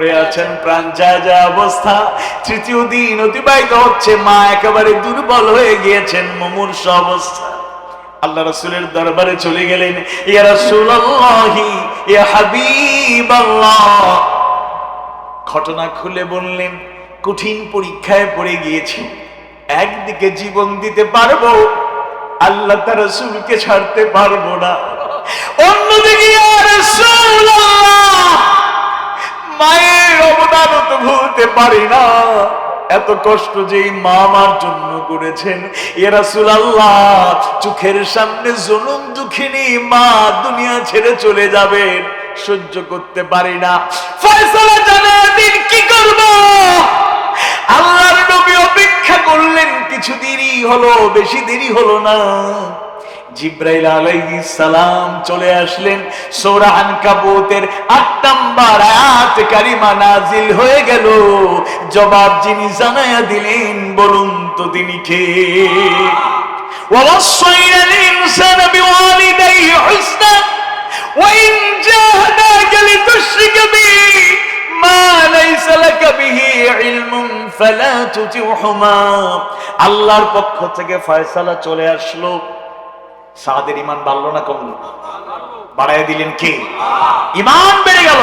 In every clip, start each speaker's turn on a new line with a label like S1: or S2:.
S1: পড়ে আছেন, প্রাণ যায় যায় অবস্থা। তৃতীয় দিন অতিবাহিত হচ্ছে, মা একেবারে দুর্বল হয়ে গিয়েছেন, মুমূর্ষ অবস্থা। আল্লাহ রাসূলের দরবারে চলে গেলেন, ইয়া রাসূলুল্লাহি ইয়া হাবিবাল্লাহ। ঘটনা খুলে বললেন, কঠিন পরীক্ষায় পড়ে গিয়েছি, একদিকে জীবন দিতে পারবো, আল্লাহ তার রাসূলকে ছাড়তে পারবো না, অন্যদিকে ইয়া রাসূলুল্লাহ মায়ের অবদান তো ভুলতে পারি না। এত কষ্ট যে মা আমার জন্য করেছেন, ইয়া রাসূলুল্লাহ চোখের সামনে জুলুম দুঃখিনী মা দুনিয়া ছেড়ে চলে যাবেন, সহ্য করতে পারি না। ফয়সালা জানার দিন কি করব? আল্লাহর নবী অপেক্ষা করলেন, কিছু দেরি হলো, বেশি দেরি হলো না। জিব্রাইল আলাইহিস সালাম চলে আসলেন। সূরা আনকাবুতের ৮ নম্বর আয়াত কারিমা নাজিল হয়ে গেল। জবাব যিনি জানায়া দিলেন, বলুন তো তিনি কে? ওয়াসাইনাল ইনসানা বিওয়ালিদাইহি হুসনা ওয়া ইন জাহাদাকা লিতুশরিকা বি মা লাইসা লাকা বিহি ইলমুন ফালা তুতিউহুমা। আল্লাহর পক্ষ থেকে ফয়সালা চলে আসলো। সাদের ঈমান বাড়লো না কমলো? বাড়ায় দিলেন কে? ঈমান বেড়ে গেল।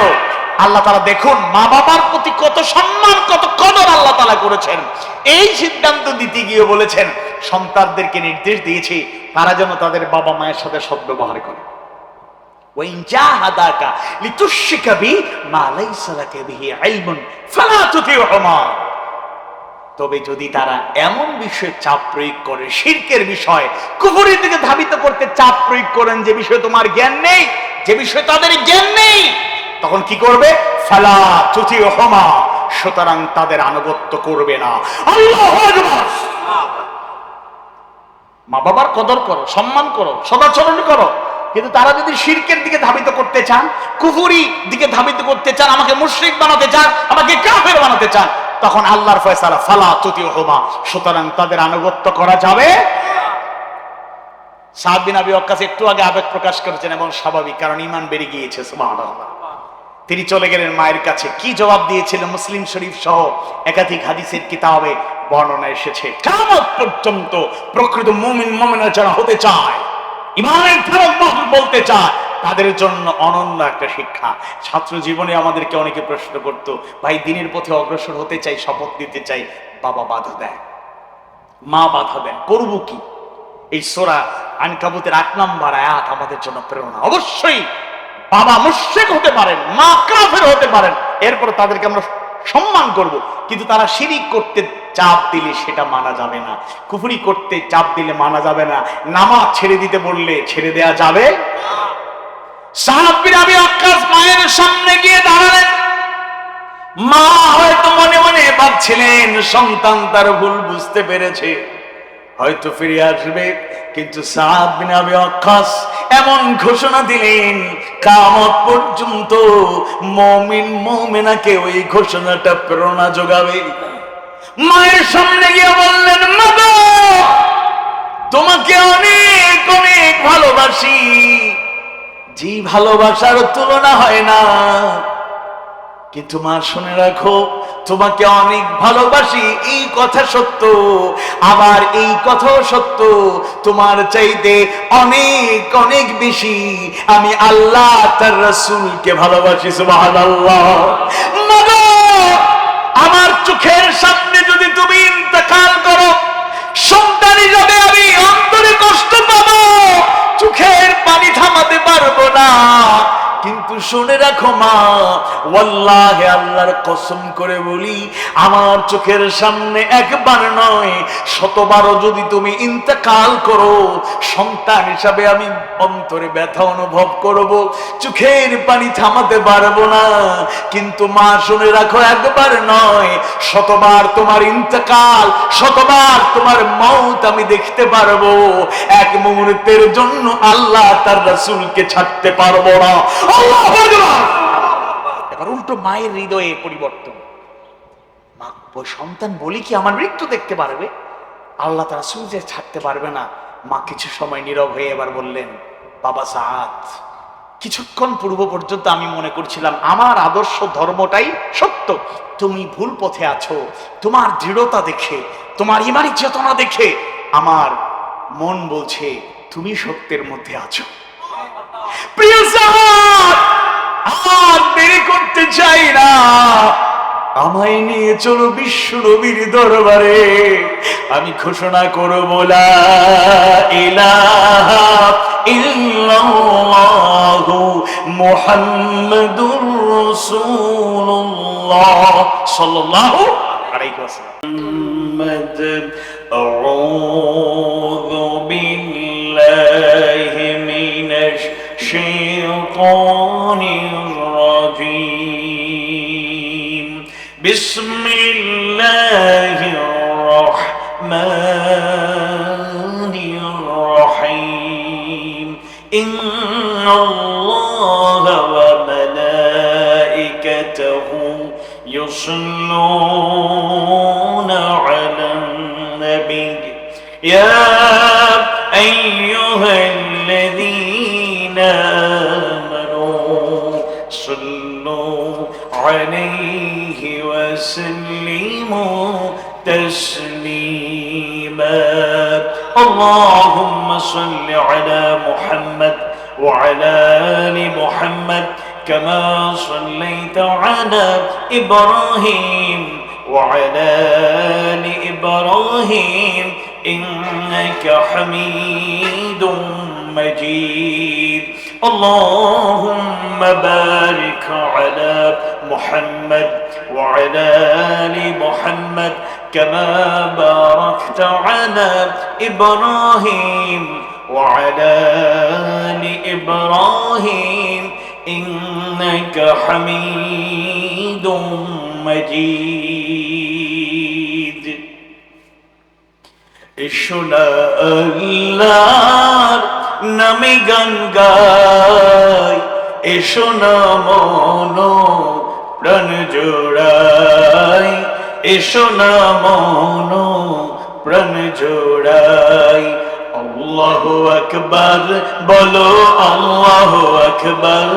S1: আল্লাহ তাআলা দেখুন মা বাবার প্রতি কত সম্মান, কত কদর আল্লাহ তাআলা করেছেন। এই সিদ্ধান্ত দিতে গিয়ে বলেছেন, সন্তানদেরকে নির্দেশ দিয়েছি তারা যেন তাদের বাবা মায়ের সাথে সদ্ব্যবহার করে। ওয়া ইন জাহাদাকা লিতুশরিকা বি মা লাইসা লাকা বিহি ইলমুন ফালা তুতিউহুমা। তবে যদি তারা এমন বিষয়ে চাপ প্রয়োগ করে, শিরকের বিষয়, কুফরের দিকে ধাবিত করতে চাপ প্রয়োগ করেন যে বিষয়ে তোমার জ্ঞান নেই, যে বিষয়ে তাদের জ্ঞান নেই, তখন কি করবে? ফালা তুতিউহুমা, সুতরাং তাদের আনুগত্য করবে না। আল্লাহু আকবার। মা বাবার কদর করো, সম্মান করো, সদাচরণ করো, কিন্তু তারা যদি শিরকের দিকে ধাবিত করতে চান, কুফরি দিকে ধাবিত করতে চান, আমাকে মুশরিক বানাতে চান, আমাকে কাফের বানাতে চান, তখন আল্লাহর ফয়সালা ফালা তুতিউহুমা, সুতরাং তাদের আনুগত্য করা যাবে। সাদ বিন আবি ওয়াক্কাস একটু আগে আবেগ প্রকাশ করেছেন এবং স্বাভাবিক, কারণ ঈমান বেড়ে গিয়েছে। সুবহানাল্লাহ। তিনি চলে গেলেন মায়ের কাছে। কি জবাব দিয়েছিলেন? মুসলিম শরীফ সহ একাধিক হাদিসের কিতাবে বর্ণনা এসেছে। কিয়ামত পর্যন্ত প্রকৃত মুমিন মুমিনা যারা হতে চায়, ঈমানের ধারক বাহক বলতে চায়, তাদের জন্য অনন্য একটা শিক্ষা। ছাত্র জীবনে আমাদেরকে অনেকে প্রশ্ন করত, ভাই দিনের পথে অগ্রসর হতে চাই, শপথ দিতে চাই, বাবা বাধা দেয়, মা বাধা দেন, করব কি? এই সূরা আনকাবুতের ৮ নম্বর আয়াত আমাদের জন্য প্রেরণা। অবশ্যই বাবা মুশরিক হতে পারেন, মা কাফের হতে পারেন, এরপর তাদেরকে আমরা সম্মান করব, কিন্তু তারা শিরিক করতে চাপ দিলে সেটা মানা যাবে না, কুফরি করতে চাপ দিলে মানা যাবে না, নামাজ ছেড়ে দিতে বললে ছেড়ে দেয়া যাবে। সাদ বিন আবি ওয়াক্কাস মায়ের সামনে গিয়ে দাঁড়ালেন। মা হয়তো মনে মনে ভাবছিলেন সন্তান তার ভুল বুঝতে পেরেছে, হয়তো ফিরে আসবে, কিন্তু সাদ বিন আবি ওয়াক্কাস এমন ঘোষণা দিলেন, কিয়ামত পর্যন্ত মুমিন মুমিনাকে ওই ঘোষণাটা প্রেরণা যোগাবে। মায়ের সামনে গিয়ে বললেন, মা গো, তোমাকে অনেক অনেক ভালোবাসি, যে ভালোবাসার তুলনা হয় না, কিন্তু মা শুনে রাখো, তোমাকে অনেক ভালোবাসি এই কথা সত্য, আবার এই কথাও সত্য, তোমার চাইতে অনেক অনেক বেশি আমি আল্লাহ তার রাসূলকে ভালোবাসি। সুবহানাল্লাহ। মা গো, আমার চোখের সামনে যদি তুমি ইন্তেকাল করো, সন্তান হিসেবে আমি অন্তরে কষ্ট পাবো, চোখের পানি থামাতে পারবো না, কিন্তু শুনে রাখো মা, ওয়াল্লাহি আল্লাহর কসম করে বলি, আমার চোখের সামনে একবার নয় শতবারও যদি তুমি ইন্তেকাল করো, সন্তান হিসাবে আমি অন্তরে ব্যথা অনুভব করব, চোখের পানি থামাতে পারবো না, কিন্তু মা শুনে রাখো, একবার নয় শতবার তোমার ইন্তেকাল, শতবার তোমার মওত আমি দেখতে পারবো, এক মুহূর্তের জন্য আল্লাহ তার রাসূলকে ছাড়তে পারবো না। আল্লাহু আকবার। এবার উল্টো মায়ের হৃদয়ে পরিবর্তন। মা, সন্তান বলি কি আমার মৃত্যু দেখতে পারবে, আল্লাহ তার রাসূলকে ছাড়তে পারবে না। মা কিছু সময় নীরব হয়ে এবার বললেন, বাবা সাদ, কিছুক্ষণ পূর্ব পর্যন্ত আমি মনে করছিলাম আমার আদর্শ ধর্মটাই সত্য, তুমি ভুল পথে আছো। তোমার দৃঢ়তা দেখে, তোমার ইমানি চেতনা দেখে আমার মন বলছে তুমি সত্যের মধ্যে আছো। প্রিয় সাহাব, আর দেরি করতে চাই না, আমায় নিয়ে চলো বিশ্ব নবীর দরবারে। আমি ঘোষণা করব লা ইলাহা ইল্লাল্লাহু মুহাম্মাদুর রাসূলুল্লাহ সাল্লাল্লাহু আলাইহি ওয়াসাল্লাম। আউযু বিল্লাহি মিনাশ শাইতানির রাজীম। বিসমিল্লাহির রাহমানির রাহিম। ইন্নাল্লাহা ওয়া মালাইকাতাহু ইউসাল্লুনা আলান নবী ইয়া আইয়ুহাল্লাযীনা আমানু সাল্লু আলাইহি ওয়া সাল্লিমু তাসলিমা। اللهم صل على محمد وعلى آل محمد كما صليت على إبراهيم وعلى آل إبراهيم إنك حميد مجيد. اللهم بارك على محمد وعلى آل محمد كما باركت على إبراهيم وعلى آل إبراهيم إنك حميد مجيد. إشنا الله নামে গান গাই, এসো না মনো প্রাণ জোড়াই, এসো না মনো প্রাণ জোড়াই। আল্লাহু আকবার বলো, আল্লাহু আকবার,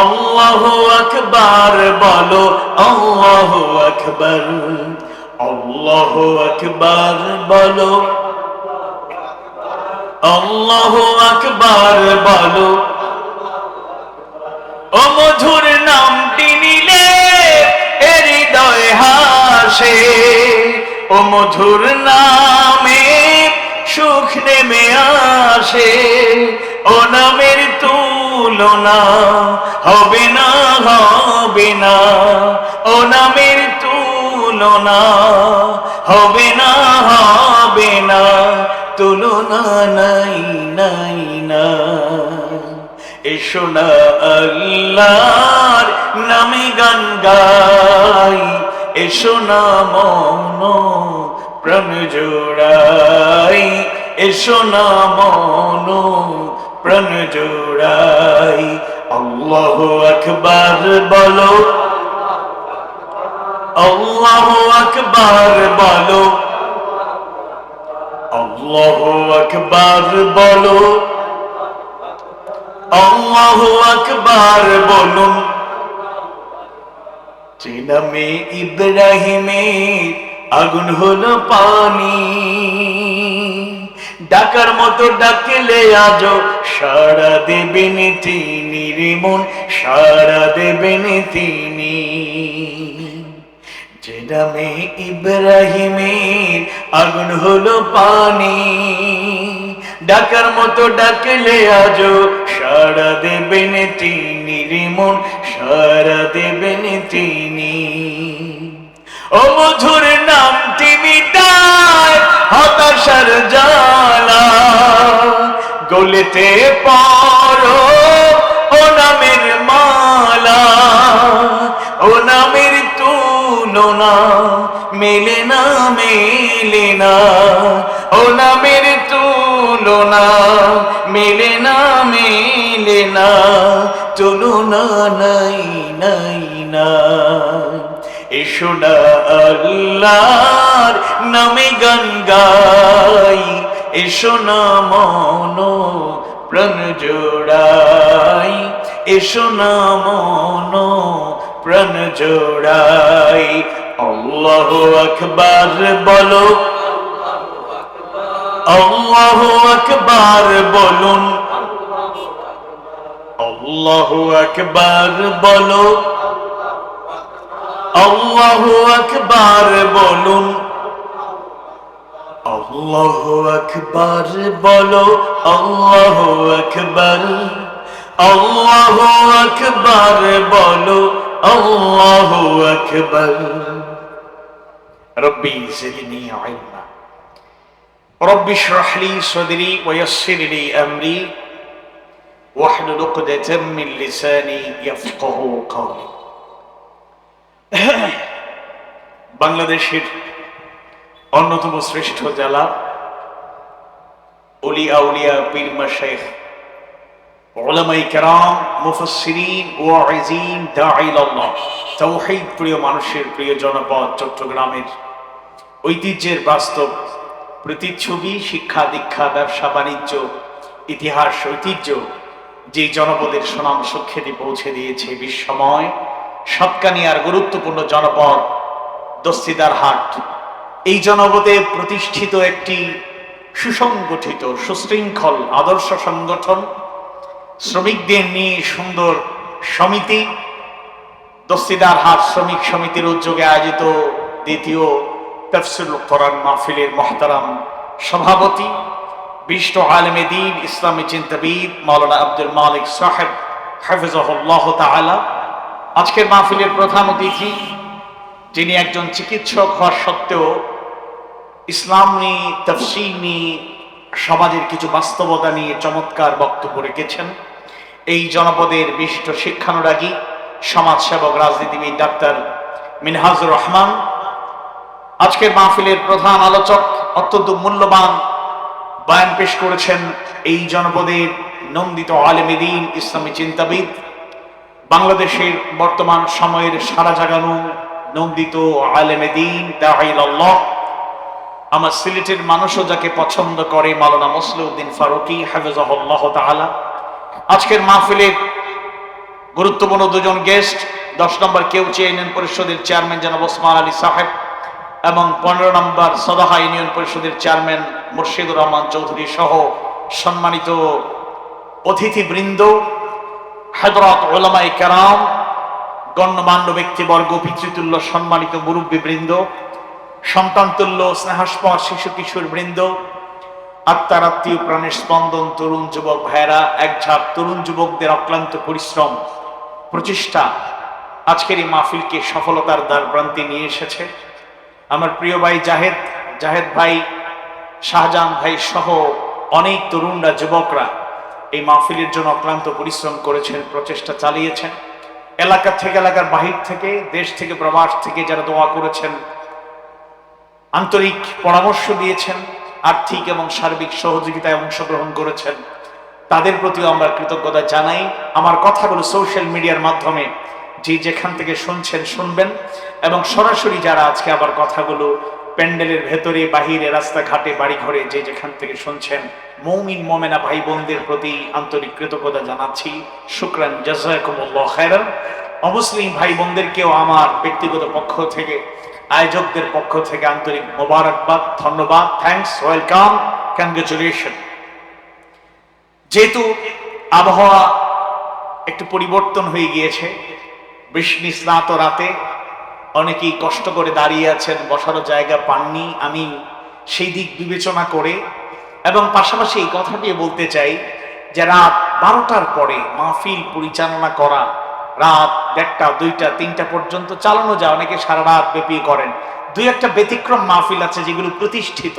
S1: আল্লাহু আকবার বলো, আল্লাহু আকবার, আল্লাহু আকবার বলো, আল্লাহু আকবার বলো। ও মধুর নামটি নিলে হৃদয় হাসে, ও মধুর নামে সুখ নেমে আসে। ও নামের তুলনা হবে না, হবে না, ও নামের তুলনা হবে না, হবে না, তুলনা নাই নাই না। এসো না আল্লাহর নামে গান গাই, এসো না মনো প্রাণ জোড়াই, এসো না মনো প্রাণ জোড়াই। আল্লাহু আকবার বলো, আল্লাহু আকবার বলো, আল্লাহু আকবার বলো, আল্লাহু আকবার বলুন। যে নামে ইব্রাহিমের আগুন হলো পানি, ডাকার মতো ডাকলে আজও সাড়া দেবেন তিনি রে মন, সাড়া দেবেন তিনি। যে নামে ইব্রাহিমের আগুন হলো পানি, ডাকার মতো ডাকলে আজও সাড়া দেবেন তিনি রে মন, সাড়া দেবেন তিনি। ও মধুর নামটি মিটায় হতাশার জ্বালা, গলেতে পড়ো ও নামের মালা। ও নামের তুলনা মেলে না, মেলে না, ও নামের তুলনা মেলে না, মেলে না, তুলনা নাই নাই না। এসো না আল্লাহর নামে গান গাই, এসো না মনো প্রাণ জোড়াই, এসো না মন প্রাণ জোড়াই। আল্লাহু আকবার বলো, আল্লাহু আকবার বলুন, আল্লাহু আকবার বলো, আল্লাহু আকবার বলুন, আল্লাহু আকবার বলো, আল্লাহু আকবার, আল্লাহু আকবার বলো, আল্লাহু আকবার। রব্বি জিদনি ইলমা, রব্বি ইশরাহ লি সাদরি ওয়া ইয়াসসির লি আমরি ওয়াহলুল উকদাতাম মিন লিসানি ইয়াফকাহু কওলি। বাংলাদেশের অন্যতম শ্রেষ্ঠ জেলা, ওলি আউলিয়া পীর মাশায়েখ, উলামায়ে কেরাম, মুফাসসিরিন, ওয়াইজিন, দাঈ ইলাল্লাহ, তাওহীদ প্রিয় মানুষের প্রিয় জনপদ চট্টগ্রামের ঐতিহ্যের বাস্তব প্রতিচ্ছবি, শিক্ষা দীক্ষা, ব্যবসা বাণিজ্য, ইতিহাস, ঐতিহ্য, যে জনপদের সুনাম সুখ্যাতি পৌঁছে দিয়েছে বিশ্বময় সৎকানিয়ার গুরুত্বপূর্ণ জনপদ দস্তিদার হাট। এই জনপদে প্রতিষ্ঠিত একটি সুসংগঠিত সুশৃঙ্খল আদর্শ সংগঠন, শ্রমিকদের নিয়ে সুন্দর সমিতি, দস্তিদার হাট শ্রমিক সমিতির উদ্যোগে আয়োজিত দ্বিতীয় তাফসীরুল কোরআন মাহফিলের মুহতারাম সভাপতি, বিশিষ্ট আলেমে দ্বীন, ইসলামী চিন্তাবিদ মাওলানা আব্দুল মালিক সাহেব হাফিজাহুল্লাহ তাআলা। আজকের মাহফিলের প্রধান অতিথি, যিনি একজন চিকিৎসক হওয়া সত্ত্বেও ইসলাম নিয়ে, তাফসীর নিয়ে, সমাজের কিছু বাস্তবতা নিয়ে চমৎকার বক্তব্য রেখেছেন। এই জনপদের বিশিষ্ট শিক্ষানুরাগী, সমাজসেবক, রাজনীতিবিদ ডাক্তার মিনহাজুর রহমান। আজকের মাহফিলের প্রধান আলোচক, অত্যন্ত মূল্যবান বয়ান পেশ করেছেন এই জনপদের নন্দিত আলেমে দ্বীন, ইসলামী চিন্তাবিদ, বাংলাদেশের বর্তমান সময়ের সারা জাগানো নন্দিত আলেমে দ্বীন, দাঈ ইলাল্লাহ, আমার সিলেটের মানুষও যাকে পছন্দ করে, মাওলানা মসলিউদ্দিন ফারুকী হাফিজাহুল্লাহ তাআলা। আজকের মাহফিলের গুরুত্বপূর্ণ দুজন গেস্ট, 10 নম্বর কেউচিয়া ইউনিয়ন পরিষদের চেয়ারম্যান জনাব ওসমান আলী সাহেব এবং 15 নম্বর সদাহা ইউনিয়ন পরিষদের চেয়ারম্যান মুর্শিদুর রহমান চৌধুরী সহ সম্মানিত অতিথিবৃন্দ, হযরত উলামায়ে কেরাম, গণ্যমান্য ব্যক্তিবর্গ, পিতৃতুল্য সম্মানিত মুরব্বীবৃন্দ, সন্তানতুল্য স্নেহাস্পদ শিশু কিশোর বৃন্দ, আত্মার আত্মীয়, প্রাণের স্পন্দন, তরুণ যুবক ভাইয়েরা, এক ঝাঁক তরুণ যুবকদের অক্লান্ত পরিশ্রম, প্রচেষ্টা আজকের এই মাহফিলকে সফলতার দ্বারপ্রান্তে নিয়ে এসেছে। আমার প্রিয় ভাই জাহেদ ভাই, শাহজাহান ভাই সহ অনেক তরুণরা, যুবকরা এই মাহফিলের জন্য অক্লান্ত পরিশ্রম করেছেন, প্রচেষ্টা চালিয়েছেন। এলাকা থেকে, এলাকার বাহির থেকে, দেশ থেকে, প্রবাস থেকে যারা দোয়া করেছেন, আন্তরিক পরামর্শ দিয়েছেন, আর্থিক এবং সার্বিক সহযোগিতায় অংশগ্রহণ করেছেন, তাদের প্রতিও আমরা কৃতজ্ঞতা জানাই। আমার কথাগুলো সোশ্যাল মিডিয়ার মাধ্যমে যে যেখান থেকে শুনছেন শুনবেন, এবং সরাসরি যারা আজকে আবার কথাগুলো প্যান্ডেলের ভেতরে, বাহিরে, রাস্তাঘাটে, বাড়িঘরে যে যেখান থেকে শুনছেন, মুমিন মুমিনা ভাই বোনদের প্রতি আন্তরিক কৃতজ্ঞতা জানাচ্ছি। শুকরান, জাযাকুমুল্লাহ খায়রান। অমুসলিম ভাই বোনদেরকেও আমার ব্যক্তিগত পক্ষ থেকে, আয়োজকদের পক্ষ থেকে আন্তরিক মোবারকবাদ, ধন্যবাদ, থ্যাঙ্কস, ওয়েলকাম, কংগ্রেচুলেশন। যেহেতু আবহাওয়া একটু পরিবর্তন হয়ে গিয়েছে, বৃষ্টি স্নাত রাতে অনেকেই কষ্ট করে দাঁড়িয়ে আছেন, বসারও জায়গা পাননি। আমি সেই দিক বিবেচনা করে এবং পাশাপাশি এই কথাটিও বলতে চাই যে রাত 12টার পরে মাহফিল পরিচালনা করা, রাত 1টা, 2টা, 3টা পর্যন্ত চালানো যায়, অনেকে সারা রাত ব্যাপী করেন। দুই একটা ব্যতিক্রম মাহফিল আছে যেগুলো প্রতিষ্ঠিত,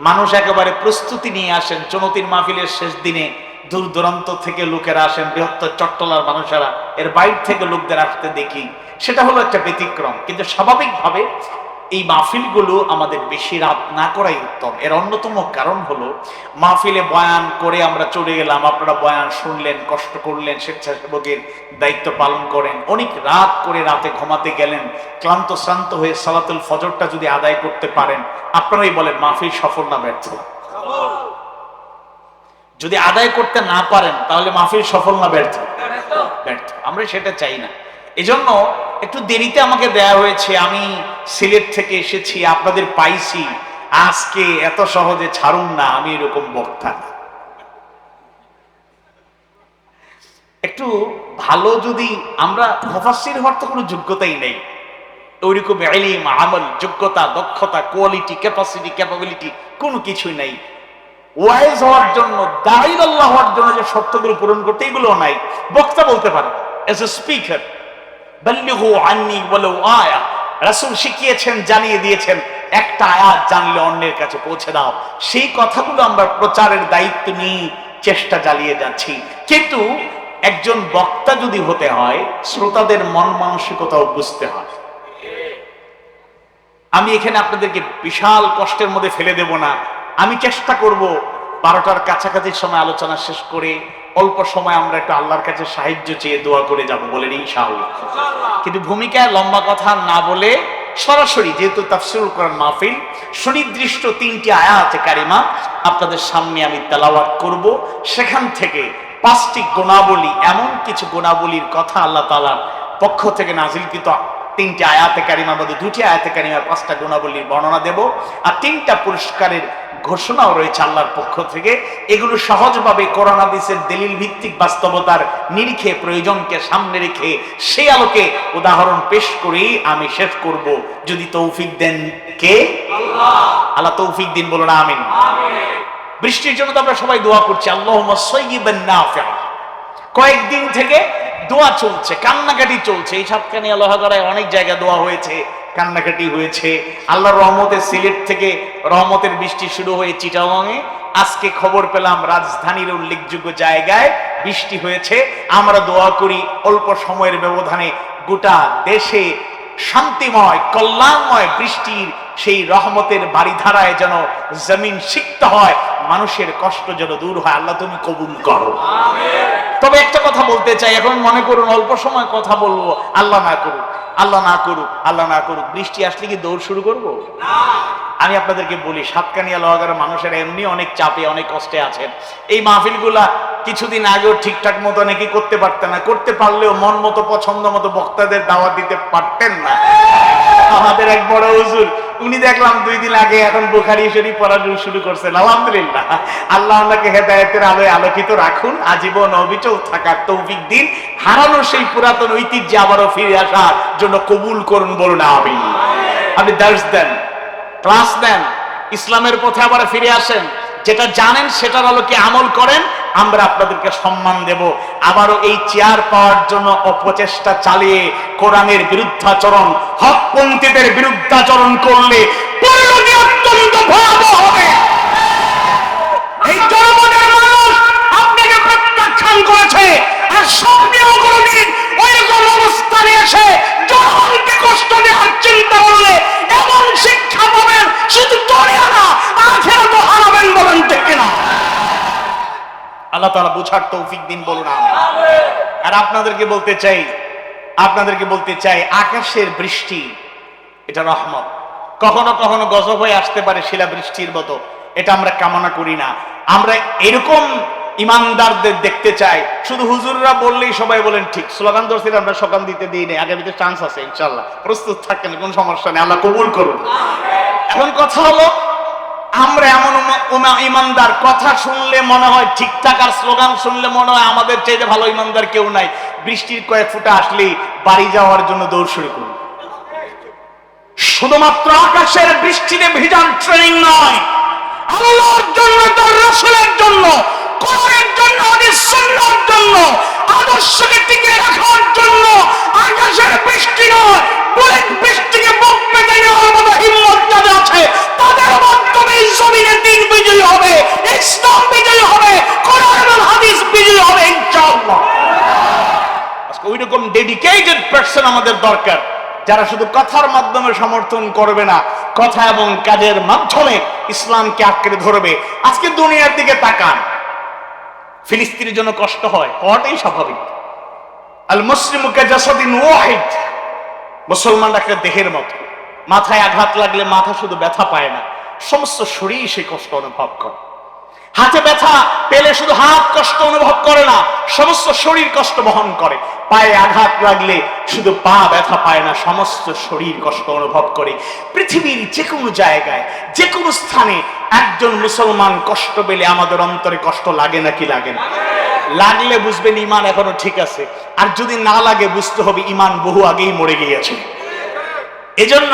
S1: মানুষ একেবারে প্রস্তুতি নিয়ে আসেন। চনতির মাহফিলের শেষ দিনে দূর দূরান্ত থেকে লোকেরা আসেন, বৃহত্তর চট্টলার মানুষেরা, এর বাইরে থেকে লোকদের আসতে দেখি, সেটা হলো একটা ব্যতিক্রম। কিন্তু স্বাভাবিকভাবে এই মাহফিলগুলো আমাদের বেশি রাত না করাই উত্তম। এর অন্যতম কারণ হলো, মাহফিলে বয়ান করে আমরা চলে গেলাম, আপনারা বয়ান শুনলেন, কষ্ট করলেন, স্বেচ্ছাসেবকের দায়িত্ব পালন করেন, অনেক রাত করে রাতে ঘুমাতে গেলেন, ক্লান্ত শ্রান্ত হয়ে সালাতুল ফজরটা যদি আদায় করতে পারেন, আপনারাই বলেন মাহফিল সফল না ব্যর্থ? যদি আদায় করতে না পারেন তাহলে মাহফিল সফল না ব্যর্থ? ব্যর্থ। আমরা সেটা চাই না। এজন্য একটু দেরিতে আমাকে দেয়া হয়েছে, আমি সিলেট থেকে এসেছি, আপনাদের পাইছি, আজকে এত সহজে ছাড়ুন না, আমি এরকম বক্তা না। একটু ভালো যদি আমরা মুফাসসির হওয়ার তো কোনো যোগ্যতাই নেই, ওইরকম ইলম আমল যোগ্যতা দক্ষতা কোয়ালিটি ক্যাপাসিটি ক্যাপাবিলিটি কোনো কিছুই নাই। ওয়াইজ হওয়ার জন্য দাঈ আল্লাহ হওয়ার জন্য যে শর্তগুলো পূরণ করতে এগুলো নাই। বক্তা বলতে পারে এজ এ স্পিকার বাল্লিগু আন্নি ওয়ালাউ আয়া, রাসূল শিখিয়েছেন, জানিয়ে দিয়েছেন, একটা আয়াত জানলে অন্যের কাছে পৌঁছে দাও। সেই কথাগুলো আমরা প্রচারের দায়িত্ব নিয়ে চেষ্টা চালিয়ে যাচ্ছি। কিন্তু একজন বক্তা যদি হতে হয় শ্রোতাদের মন মানসিকতাও বুঝতে হয়। আমি এখানে আপনাদেরকে বিশাল কষ্টের মধ্যে ফেলে দেব না। আমি চেষ্টা করব 12টার কাছাকাছি সময় আলোচনা শেষ করে অল্প সময় আমরা একটু আল্লাহর কাছে সাহায্য চেয়ে দোয়া করে যাব, বলেন ইনশাআল্লাহ। কিন্তু ভূমিকায় লম্বা কথা না বলে সরাসরি, যেহেতু তাফসীরুল কোরআন মাহফিল, সুনির্দিষ্ট 3টি আয়াত কারিমা আপনাদের সামনে আমি তেলাওয়াত করব। সেখান থেকে 5টি গুণাবলী, এমন কিছু গুণাবলীর কথা আল্লাহ তাআলার পক্ষ থেকে নাজিলকৃত 3টি আয়াতে কারিমার মধ্যে 2টি আয়াতে কারিমার 5টা গুণাবলীর বর্ণনা দেব, আর 3টা পুরস্কারের ঘোষণাও রয়েছে আল্লাহর পক্ষ থেকে। এগুলো সহজভাবে কোরআন হাদিসের দলিল ভিত্তিক বাস্তবতার নিরিখে, প্রয়োজনকে সামনে রেখে সেই আলোকে উদাহরণ পেশ করেই আমি শেষ করব, যদি তৌফিক দেন কে? আল্লাহ। আল্লাহ তৌফিক দিন, বলুন আমিন। বৃষ্টির জন্য তো আমরা সবাই দোয়া করছি, আল্লাহুম্মা সাইয়্যিবান নাফিআ। কয়েকদিন থেকে দোয়া চলছে, কান্নাকাটি চলছে। এই সাতকানিয়া লোহাগড়ায় অনেক জায়গায় দোয়া হয়েছে, কান্নাকাটি হয়েছে। আল্লাহর রহমতে সিলেট থেকে রহমতের বৃষ্টি শুরু হয়ে চিটাগাংয়ে, আজকে খবর পেলাম রাজধানীর উল্লেখযোগ্য জায়গায় বৃষ্টি হয়েছে। আমরা দোয়া করি অল্প সময়ের ব্যবধানে গোটা দেশে শান্তিময় কল্যাণময় বৃষ্টির সেই রহমতের বাড়িধারায় যেন জমিন সিক্ত হয়, মানুষের কষ্ট যেন দূর হয়। আল্লাহ তুমি কবুল করো। তবে একটা কথা বলতে চাই, এখন মনে করুন অল্প সময় কথা বলবো, আল্লাহ না করুক, আল্লাহ না করুক, আল্লাহ না করুক, বৃষ্টি আসলে কি দৌড় শুরু করব? আমি আপনাদেরকে বলি, সাতকানিয়া লোহাগড়ার মানুষেরা এমনি অনেক চাপে অনেক কষ্টে আছেন। এই মাহফিলগুলা কিছুদিন আগেও ঠিকঠাক মতো নাকি করতে পারতেন না, করতে পারলেও মন মতো পছন্দ মতো বক্তাদের দাওয়াত দিতে পারতেন না। আমাদের এক বড় হুজুর, উনি দেখলাম 2 দিন আগে এখন বুখারী শরীফ পড়া শুরু করছেন। আলহামদুলিল্লাহ, আল্লাহ ওনাকে হেদায়েতের আলোয় আলোকিত রাখুন, আজীবন অবিচল থাকার তৌফিক দিন, হারানো সেই পুরাতন ঐতিহ্যে আবারও ফিরে আসার জন্য কবুল করুন, বলুন আমিন। আপনি দার্স দেন, ক্লাস দেন, ইসলামের পথে আবার ফিরে আসেন, যেটা জানেন সেটার আলোকে আমল করেন, আমরা আপনাদেরকে সম্মান দেব। আবারও এই চেয়ার পাওয়ার জন্য অপচেষ্টা চালিয়ে কোরআনের বিরুদ্ধাচরণ, হকপন্থীদের বিরুদ্ধাচরণ করলে পরিণতি অত্যন্ত ভয়াবহ হবে। এই জনগণের মানুষ আপনাকে প্রত্যাখ্যান করেছে, আর স্বপ্নেও কোনদিন ওইরকম অবস্থানে এসে জনগণকে কষ্ট দেওয়ার চিন্তা করলে এমন শিক্ষা পাবেন, শুধু দুনিয়া না আখিরাতও হারাবেন, বলেন ঠিক কিনা? আল্লাহ তাআলা বুঝার তৌফিক দিন, বলুন আমিন। আর আপনাদেরকে বলতে চাই আকাশের বৃষ্টি এটা রহমত। কখনো কখনো গজব হয়ে আসতে পারে শিলা বৃষ্টির মতো, এটা আমরা কামনা করি না। আমরা এরকম ইমানদারদের দেখতে চাই। শুধু হুজুররা বললেই সবাই বলেন ঠিক, স্লোগান ধরছিল, আমরা সকাল দিতে দিই নেই, আগামীতে চান্স আছে ইনশাআল্লাহ, প্রস্তুত থাকেন, কোন সমস্যা নেই, আল্লাহ কবুল করুন। এখন কথা হলো, আমরা এমন ইমানদার, কথা শুনলে মনে হয় ঠিকঠাক, আর স্লোগান শুনলে মনে হয় আমাদের চাইতে ভালো ইমানদার কেউ নাই। বৃষ্টির কয়েক ফুটা আসলেই বাড়ি যাওয়ার জন্য দৌড় শুরু করুন। শুধুমাত্র আকাশের বৃষ্টিতে ভিজার ট্রেনিং নয়, আল্লাহর জন্য, তার রাসূলের জন্য, কোরআনের জন্য, হাদিস সুন্নাহর জন্য, আদর্শকে টিকিয়ে রাখার জন্য আকাশের বৃষ্টি নয়, বুলেট বৃষ্টিকে বুক পেতে নেওয়ার মতো হিম্মত যাদের আছে, তাদের মাধ্যমে জমিনে দ্বীন বিজয়ী হবে, ইসলাম বিজয়ী হবে, কোরআন এবং হাদিস বিজয়ী হবে ইনশাআল্লাহ। আজকে ওইরকম ডেডিকেটেড পারসন আমাদের দরকার, যারা শুধু কথার মাধ্যমে সমর্থন করবে না, কথা এবং কাজের মাধ্যমে ইসলামকে আঁকড়ে ধরবে। আজকে দুনিয়ার দিকে তাকান, ফিলিস্তিনের জন্য কষ্ট হয়, হওয়াটাই স্বাভাবিক। আল মুসলিমু কাজাসাদিন ওয়াহিদ, মুসলমানরা একটা দেহের মতো, মাথায় আঘাত লাগলে মাথা শুধু ব্যথা পায় না, সমস্ত শরীর সেই কষ্ট অনুভব করে। হাতে ব্যথা পেলে শুধু হাত কষ্ট অনুভব করে না, সমস্ত শরীর কষ্ট বহন করে। পায়ে আঘাত লাগলে শুধু পা ব্যথা পায় না, সমস্ত শরীর কষ্ট অনুভব করে। পৃথিবীর যে কোনো জায়গায়, যে কোনো স্থানে একজন মুসলমান কষ্ট পেলে আমাদের অন্তরে কষ্ট লাগে নাকি লাগে না? লাগলে বুঝবেন ঈমান এখনো ঠিক আছে, আর যদি না লাগে বুঝতে হবে ঈমান বহু আগেই মরে গিয়েছে। এজন্য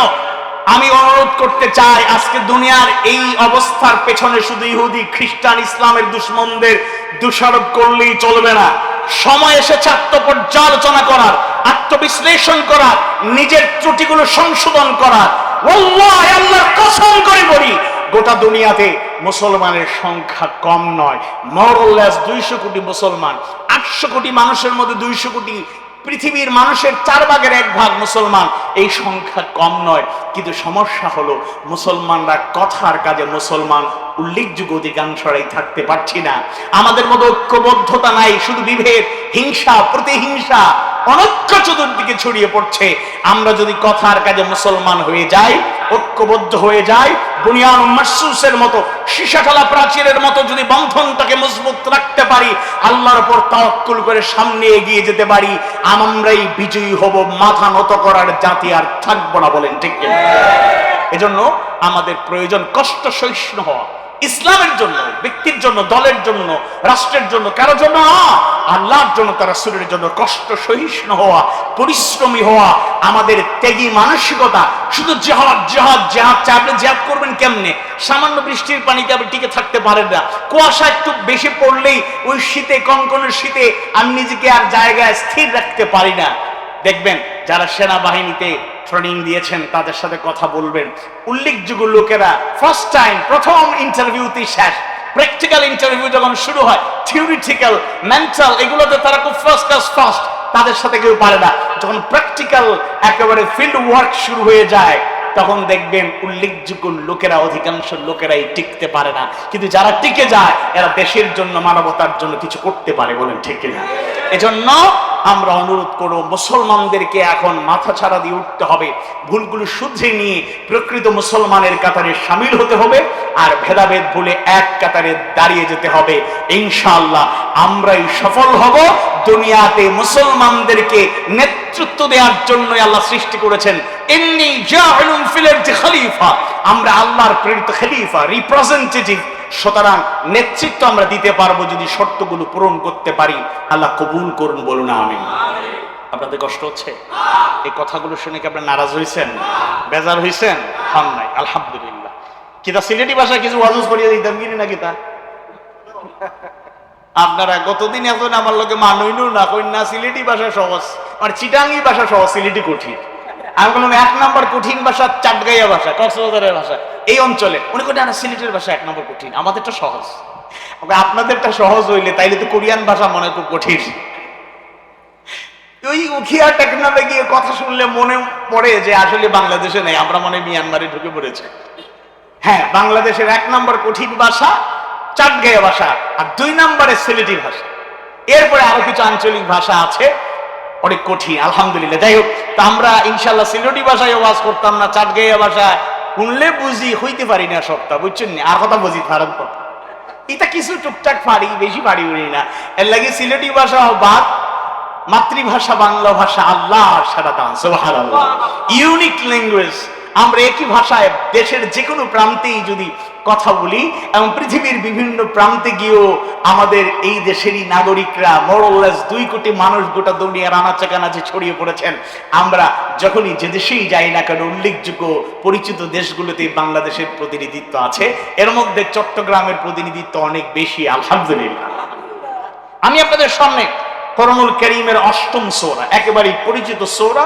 S1: আমি অনুরোধ করতে চাই, আজকে দুনিয়ার এই অবস্থার পেছনে শুধু ইহুদি খ্রিস্টান ইসলামের দুশমনদের দোষারোপ করলেই চলবে না। সময় এসেছে আত্মপর্যালোচনা করার, আত্মবিশ্লেষণ করার, নিজের ত্রুটিগুলো সংশোধন করার। ওয়াল্লাহি আল্লাহর কসম করে বলি, গোটা দুনিয়াতে মুসলমানের সংখ্যা কম নয়। মোর অর লেস 200 কোটি মুসলমান, 800 কোটি মানুষের মধ্যে 200 কোটি পৃথিবীর মানুষের 1/4 মুসলমান। এই সংখ্যা কম নয়, কিন্তু সমস্যা হলো মুসলমানরা কথার কাজে মুসলমান উল্লেখযোগ্য অধিকাংশরাই থাকতে পারছি না। আমাদের মধ্যে ঐক্যবদ্ধতা নাই, শুধু বিভেদ, হিংসা, প্রতিহিংসা, অনৈক্য চতুর্দিকে ছড়িয়ে পড়ছে। আমরা যদি কথার কাজে মুসলমান হয়ে যাই, ঐক্যবদ্ধ হয়ে যাই, বুনিয়ান মাসসুসের মতো, সীসাতলা প্রাচীরের মতো যদি বন্ধনটাকে মজবুত রাখতে পারি, আল্লাহর উপর তাওয়াক্কুল করে সামনে এগিয়ে যেতে পারি, আমরাই বিজয়ী হব। মাথা নত করার জাতি আর থাকবো না, বলেন ঠিক কিনা? এজন্য আমাদের প্রয়োজন কষ্ট সহিষ্ণু হওয়া, ইসলামের জন্য, ব্যক্তির জন্য, দলের জন্য, রাষ্ট্রের জন্য, কারো জন্য না, আল্লাহর জন্য, তার রাসূলের জন্য কষ্ট সহিষ্ণু হওয়া, পরিশ্রমী হওয়া, আমাদের ত্যাগী মানসিকতা। শুধু জিহাদ জিহাদ জিহাদ চাই, আপনি জিহাদ করবেন কেমনে? সামান্য বৃষ্টির পানিতে আপনি টিকে থাকতে পারেন না। কুয়াশা একটু বেশি পড়লেই ওই শীতে, কনকনের শীতে আমি নিজেকে আর জায়গায় স্থির রাখতে পারি না। দেখবেন যারা সেনাবাহিনীতে ট্রেনিং দিয়েছেন তাদের সাথে কথা বলবেন, উল্লেখযোগ্য লোকেরা ফার্স্ট টাইম, প্রথম ইন্টারভিউতে শেষ, প্র্যাকটিক্যাল ইন্টারভিউ যখন শুরু হয়, থিওরিটিক্যাল, মেন্টাল, এগুলোতে তারা খুব ফার্স্ট ক্লাস ফার্স্ট, তাদের সাথে কেউ পারে না। যখন প্র্যাকটিক্যাল একেবারে ফিল্ড ওয়ার্ক শুরু হয়ে যায়, তখন দেখবেন উল্লেখযোগ্য লোকেরা, অধিকাংশ লোকেরাই টিকতে পারে না। কিন্তু যারা টিকে যায় এরা দেশের জন্য, মানবতার জন্য কিছু করতে পারে, বলেন ঠিক কিনা? এজন্য আমরা অনুরোধ করব, মুসলমানদেরকে এখন মাথা ছাড়া দিয়ে উঠতে হবে, ভুলগুলো শুধরে নিয়ে প্রকৃত মুসলমানের কাতারে সামিল হতে হবে, আর ভেদাভেদ ভুলে এক কাতারে দাঁড়িয়ে যেতে হবে। ইনশাআল্লাহ আমরাই সফল হব। দুনিয়াতে মুসলমানদেরকে নেতৃত্ব দেওয়ার জন্য আল্লাহ সৃষ্টি করেছেন। ইন্নী জাইলুন ফিল আরদি খলিফা, আমরা আল্লাহর প্রেরিত খলিফা, রিপ্রেজেন্টেটিভ। সুতরাং নেতৃত্ব আমরা দিতে পারবো যদি শর্তগুলো পূরণ করতে পারি। আল্লাহ কবুল করুন, বলুন আমিন। আপনাদের কষ্ট হচ্ছে? এই কথাগুলো শুনে কি আপনারা নারাজ হয়েছেন, বেজার হয়েছেন? হন নাই? আলহামদুলিল্লাহ। কিতা সিলেটি ভাষায় কিছু ওয়াজ করিয়ে দিতাম কিনি না কিতা? আপনারা গতদিন এখন আমার লোকে মানুইনু না কইন না, সিলেটি ভাষা সহজ, আর চিটাঙ্গি ভাষা সহজ, সিলেটি কঠিন। আমি বললাম 1 নম্বর কঠিন ভাষা চাটগাইয়া ভাষা, কক্সবাজারের ভাষা, এই অঞ্চলে। উনি কইটা না, সিলেটের ভাষা 1 নম্বর কঠিন, আমাদেরটা সহজ। আপনাদেরটা সহজ হইলে তাইলে তো কোরিয়ান ভাষা মনে খুব কঠিন। ওই উখিয়া টেকনোলজি কথা শুনলে মনে পড়ে যে আসলে বাংলাদেশে নেই, আমরা মনে মিয়ানমারে ঢুকে পড়েছি। হ্যাঁ, বাংলাদেশের 1 নম্বর কঠিন ভাষা চাটগাইয়া ভাষা, আর 2 নম্বরে সিলেটি ভাষা। এরপরে আরো কিছু আঞ্চলিক ভাষা আছে অনেক কঠিন, আলহামদুলিল্লাহ। যাই হোক, তা আমরা ইনশাল্লাহ সিলেটি ভাষায় ওয়াজ করতাম না, চাটগাইয়া ভাষা শুনলে বুঝি, হইতে পারি না সবটা, বুঝছেন না? আর কথা বুঝি ফারাক কথা, এটা কিছু টুকটাক পারি, বেশি পারি উনি না। এর লাগে সিলেটি ভাষা বাদ, মাতৃভাষা বাংলা ভাষা আল্লাহ সারা দান, সুবহানাল্লাহ। Unique language. আমরা একই ভাষায় দেশের যে কোনো প্রান্তেই যদি কথা বলি, এবং পৃথিবীর বিভিন্ন প্রান্তে গিয়েও আমাদের এই দেশেরই নাগরিকরা, মোর অর লেস 2 কোটি মানুষ গোটা দুনিয়ার আনাচে কানাচে ছড়িয়ে পড়েছেন। আমরা যখনই যে দেশেই যাই না কেন, উল্লেখযোগ্য পরিচিত দেশগুলোতে বাংলাদেশের প্রতিনিধিত্ব আছে, এর মধ্যে চট্টগ্রামের প্রতিনিধিত্ব অনেক বেশি, আলহামদুলিল্লাহ। আমি আপনাদের সামনে কোরআনুল কারীমের 8ম সূরা, একেবারে পরিচিত সূরা,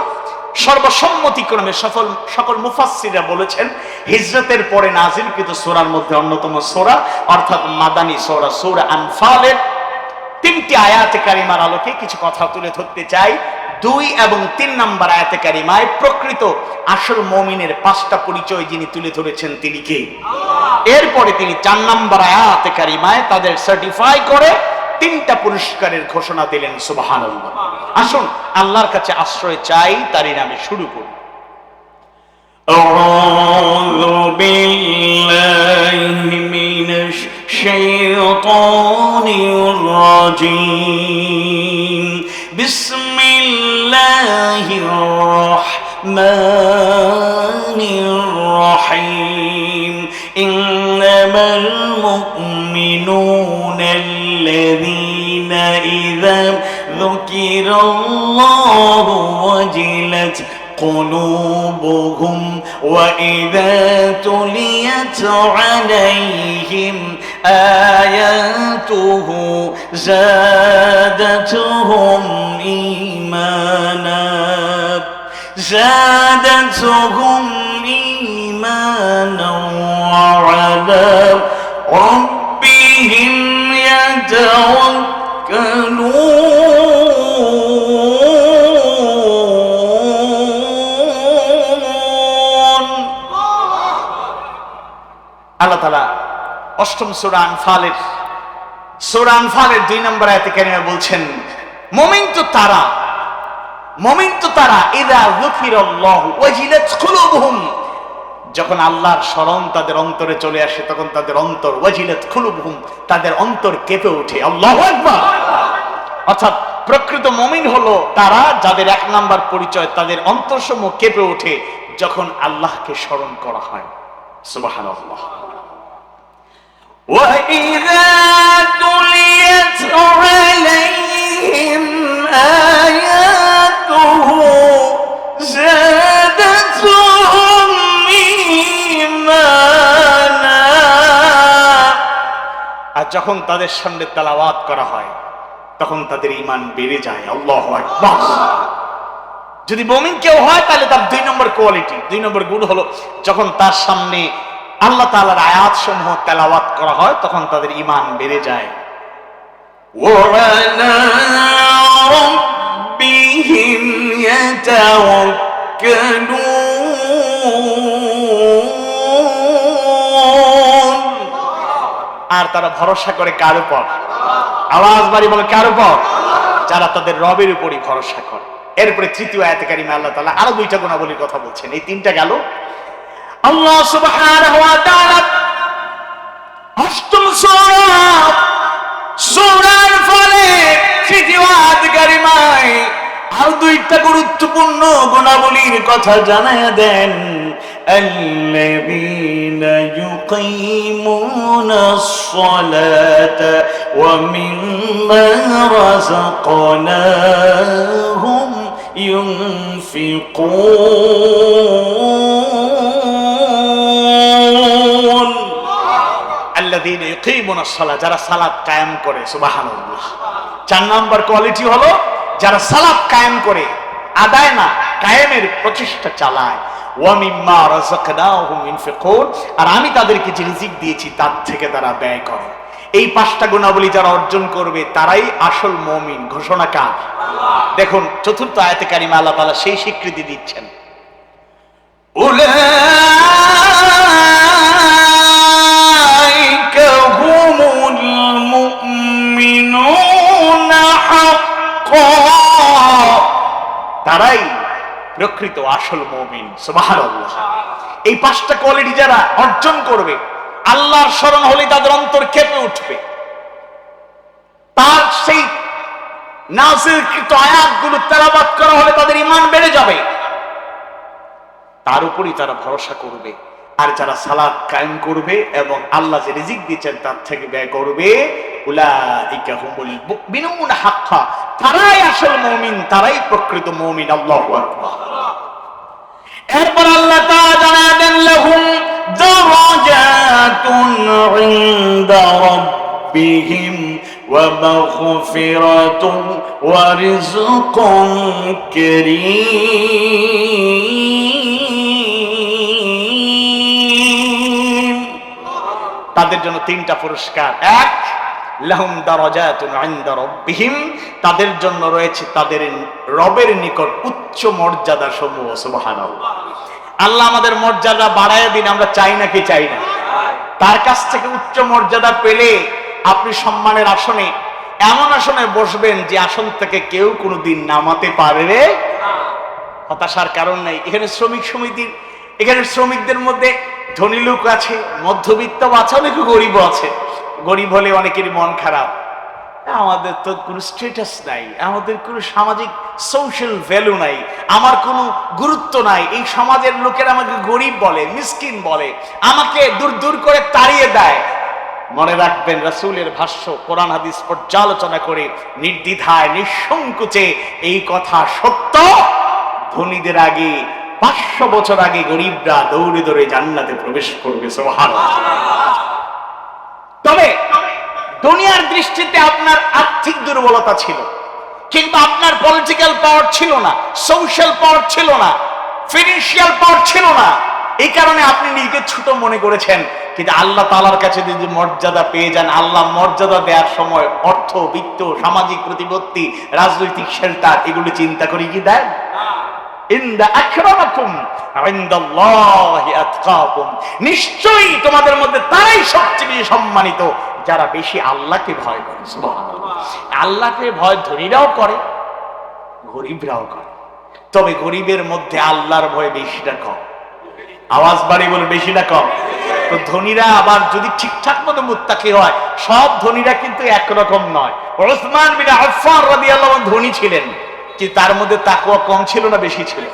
S1: সর্বসম্মতিক্রমে সকল মুফাসসিররা বলেছেন হিজরতের পরে নাজিলকৃত সূরার মধ্যে অন্যতম সূরা, অর্থাৎ মাদানী সূরা, সূরা আনফালের 3টি আয়াতে কারিমার আলোকে কিছু কথা তুলে ধরতে চাই। 2 এবং 3 নম্বর আয়াতে কারিমায় প্রকৃত আসল মুমিনের 5টা পরিচয় যিনি তুলে ধরেছেন তিনি কে? এরপরে তিনি 4 নম্বর আয়াতে কারিমায় তাদের সার্টিফাই করে 3টা পুরস্কারের ঘোষণা দিলেন, সুবহানাল্লাহ। আসুন আল্লাহর কাছে আশ্রয় চাই, তারই নামে শুরু করি। আউযু বিল্লাহি মিনাশ শাইতানির
S2: الشيطان الرجيم بسم الله الرحمن الرحيم إنما المؤمنون الذين إذا ذكر الله وجلت قلوبهم وإذا تليت عليهم آياته زادتهم إيمانا وعلى ربهم يتوكلون
S1: আল্লাহ তাআলা অষ্টম সূরা আনফালের 2 নম্বর আয়াতে কারিমা বলছেন, মুমিন তো তারা ইযা যুকিরাল্লাহু ওয়াজিলাত কুলুবুহুম, যখন আল্লাহর স্মরণ তাদের অন্তরে চলে আসে তখন তাদের অন্তর ওয়াজিলাত কুলুবুহুম, তাদের অন্তর কেঁপে ওঠে। আল্লাহু আকবার। অর্থাৎ প্রকৃত মুমিন হলো তারা যাদের 1 নাম্বার পরিচয়, তাদের অন্তরসমূহ কেঁপে ওঠে যখন আল্লাহকে স্মরণ করা হয়। সুবহানাল্লাহ।
S2: وَإِذَا تُلِيَتْ عَلَيْهِمْ آيَاتُهُ زَادَتْهُمْ إِيمَانًا,
S1: আর যখন তাদের সামনে তেলাওয়াত করা হয় তখন তাদের ঈমান বেড়ে যায়। আল্লাহু আকবার। যদি মুমিন কেউ হয় তাহলে তার 2 নম্বর কোয়ালিটি, 2 নম্বর গুণ হলো যখন তার সামনে আল্লাহ তাআলার আয়াত সমূহ তেলাওয়াত করা হয় তখন তাদের ঈমান বেড়ে যায়।
S2: وَعَلَى رَبِّهِمْ يَتَوَكَّلُونَ,
S1: আর তারা ভরসা করে কার উপর? আওয়াজ বাড়ি বলে কার উপর? যারা তাদের রবের উপরই ভরসা করে। এরপরে 3য় আয়াতে কারিমা আল্লাহ তাআলা আরো 2টা গুণাবলীর কথা বলছেন। এই 3টা গেল। আল্লাহ সুবহানাহু ওয়া তাআলা অষ্টম সূরার ফলে 3য় আয়াতে কারিমায় আরো 2টা গুরুত্বপূর্ণ গুণাবলীর কথা জানায়া দেন।
S2: الذين يقيمون الصلاة ومما رزقناهم ينفقون
S1: আল্লাযীনা ইউকীমুনাস সালাহ, যারা সালাত কায়েম করে। সুবহানাল্লাহ। 4 নাম্বার কোয়ালিটি হলো যারা সালাত কায়েম করে, আদায় না, কায়েমের প্রচেষ্টা চালায়। ওয়া মিম্মা রাযাকনাহুম ইউনফিকুন, আর আমি তাদেরকে যে রিজিক দিয়েছি তার থেকে তারা ব্যয় করে। এই 5টা গুণাবলী যারা অর্জন করবে তারাই আসল মুমিন। ঘোষণা কার? দেখুন 4র্থ আয়াতে কারিমা আল্লাহ তাআলা সেই স্বীকৃতি দিচ্ছেন।
S2: উলাইকা হুমুল মুমিনুনা হাক্কান,
S1: তারাই প্রকৃত আসল মুমিন। সুবহানাল্লাহ। এই 5টা কোয়ালিটি যারা অর্জন করবে, আল্লাহর স্মরণ হলে তাদের অন্তর কেঁপে উঠবে, তার সেই নাযিলকৃত আয়াতগুলো তেলাওয়াত করা হলে তাদের ঈমান বেড়ে যাবে, তার উপরই তারা ভরসা করবে। আর যারা সালাত কায়েম করবে এবং আল্লাহ যে রিজিক দিয়েছেন তার থেকে ব্যয় করবে, উলাইকা হুমুল মুমিনুনা হাক্কা, তারাই আসল মুমিন, তারাই প্রকৃত মুমিন। আল্লাহু আকবার।
S2: এরপর আল্লাহ তাআলা জানালেন লাহুম দারাজাতুন ইনদা রাব্বিহিম ওয়া মাগফিরাতুন ওয়া রিজকুন কারীম।
S1: তাদের জন্য 3টা পুরস্কার। 1, লাহুম দারাজাতুন ইনদা রাব্বিহিম, তাদের জন্য রয়েছে তাদের রবের নিকট উচ্চ মর্যাদা সমূহ। সুবহানাল্লাহ। আল্লাহ আমাদের মর্যাদা বাড়ায় দিন, আমরা চাই নাকি চাই না? তার কাছ থেকে উচ্চ মর্যাদা পেলে আপনি সম্মানের আসনে, এমন আসনে বসবেন যে আসন থেকে কেউ কোনোদিন নামাতে পারবে। হতাশার কারণ নাই। এখানে শ্রমিক সমিতির, এখানে শ্রমিকদের মধ্যে ধনী লোক আছে, মধ্যবিত্ত আছে, অনেক গরিব আছে। গরিব হলে অনেকেরই মন খারাপ, আমাদের তো কোনো স্ট্যাটাস নাই, আমাদের কোনো সামাজিক সোশ্যাল ভ্যালু নাই, আমার কোনো গুরুত্ব নাই, এই সমাজের লোকেরা আমাকে গরিব বলে, মিসকিন বলে, আমাকে দূর দূর করে তাড়িয়ে দেয়। মনে রাখবেন, রাসূলের ভাষ্য কোরআন হাদিস পর্যালোচনা করে নির্দ্বিধায় নিঃসংকোচে এই কথা সত্য, ধনীদের আগে 500 বছর আগে গরিবরা দৌড়ে দৌড়ে জান্নাতে প্রবেশ করবে। সুবহানাল্লাহ। তবে দুনিয়ার দৃষ্টিতে আপনার আর্থিক দুর্বলতা ছিল, কিন্তু আপনার পলিটিক্যাল পাওয়ার ছিল না, সোশ্যাল পাওয়ার ছিল না, ফিনান্সিয়াল পাওয়ার ছিল না, এই কারণে আপনি নিজেকে ছোট মনে করেছেন। কিন্তু আল্লাহ তাআলার কাছে যদি মর্যাদা পেয়ে যান, আল্লাহ মর্যাদা দেওয়ার সময় অর্থ, বিত্ত, সামাজিক প্রতিপত্তি, রাজনৈতিক শেল্টার এগুলো চিন্তা করে কি দেন? ইন্না আকরামাকুম ইনদাল্লাহি আতকাকুম, নিশ্চয়ই তোমাদের মধ্যে তারাই সবচেয়ে বেশি সম্মানিত যারা বেশি আল্লাহকে ভয় করে। সুবহানাল্লাহ। আল্লাহকে ভয় ধনীরাও করে, গরিবরাও করে, তবে গরিবের মধ্যে আল্লাহর ভয় বেশিটা কম। আওয়াজ বাড়ি বলে বেশিটা কম। তো ধনীরা আবার যদি ঠিকঠাক মতো মুত্তাকি হয়, সব ধনীরা কিন্তু একরকম নয়। উসমান বিন আফফান রাদিয়াল্লাহু আনহু ধনী ছিলেন, কিন্তু তার মধ্যে তাকওয়া কম ছিল না বেশি ছিল?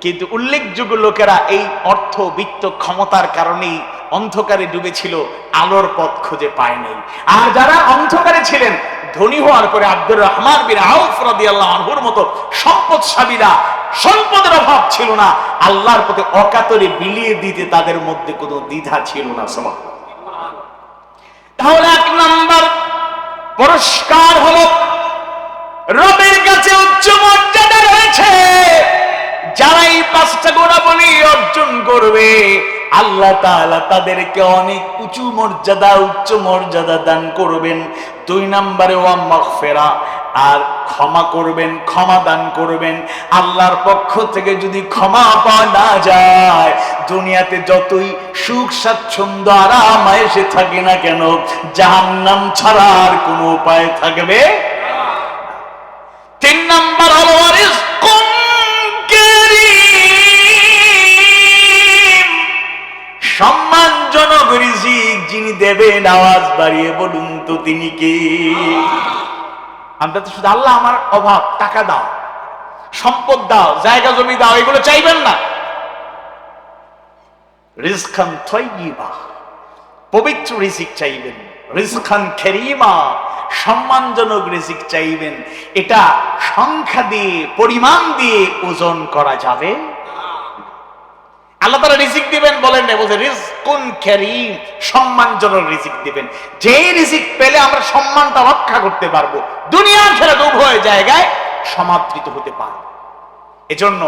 S1: কিন্তু উল্লেখযোগ্য লোকেরা এই অর্থ, বিত্ত, ক্ষমতার কারণেই অন্ধকারে ডুবেছিল, আলোর পথ খুঁজে পায় নাই। আর যারা অন্ধকারে ছিলেন, ধনী হওয়ার পরে আব্দুর রহমান বিন আউফ রাদিয়াল্লাহু আনহুর মতো সম্পদশালীরা, সম্পদের অভাব ছিল না, আল্লাহর পথে অকাতরে বিলিয়ে দিতে তাদের মধ্যে কোনো দ্বিধা ছিল না। সুবহানাল্লাহ। তাহলে 1 নাম্বার পুরস্কার হলো, রবের কাছে উচ্চ মর্যাদা রয়েছে। যারা এই 5টা গুণাবলী অর্জন করবে, আল্লাহ তাআলা তাদেরকে অনেক উঁচু মর্যাদা, উচ্চ মর্যাদা দান করবেন। 2 নম্বরে ওয়া মাগফিরা, আর ক্ষমা করবেন, ক্ষমা দান করবেন। আল্লাহর পক্ষ থেকে যদি ক্ষমা পাওয়া না যায়, দুনিয়াতে যতই সুখ স্বাচ্ছন্দ্য আরাম এসে থাকে না কেন, জাহান্নাম ছাড়া আর কোনো উপায় থাকবে। 3 নাম্বার হলো রিজকুন কারীম, সম্মানজনক রিজিক যিনি দেবেন, আওয়াজ বাড়িয়ে বলুন তো তিনি কে? আমরা তো শুধু আল্লাহ আমার অভাব, টাকা দাও, সম্পদ দাও, জায়গা জমি দাও, এগুলো চাইবেন না। রিজকান তাইয়্যিবা, পবিত্র রিজিক চাইবেন। রিজকান কারীমা, সম্মানজনক রিজিক চাইবেন। এটা সংখ্যা দিয়ে, পরিমাণ দিয়ে ওজন করা যাবে। আল্লাহ তাআলা রিজিক দিবেন বলেন না, বলছে রিজকুন কারীম, সম্মানজনক রিজিক দিবেন। যে রিজিক পেলে আমরা সম্মানটা রক্ষা করতে পারবো, দুনিয়া আখিরাত উভয় জায়গায় সমাদৃত হতে পারবো। এজন্য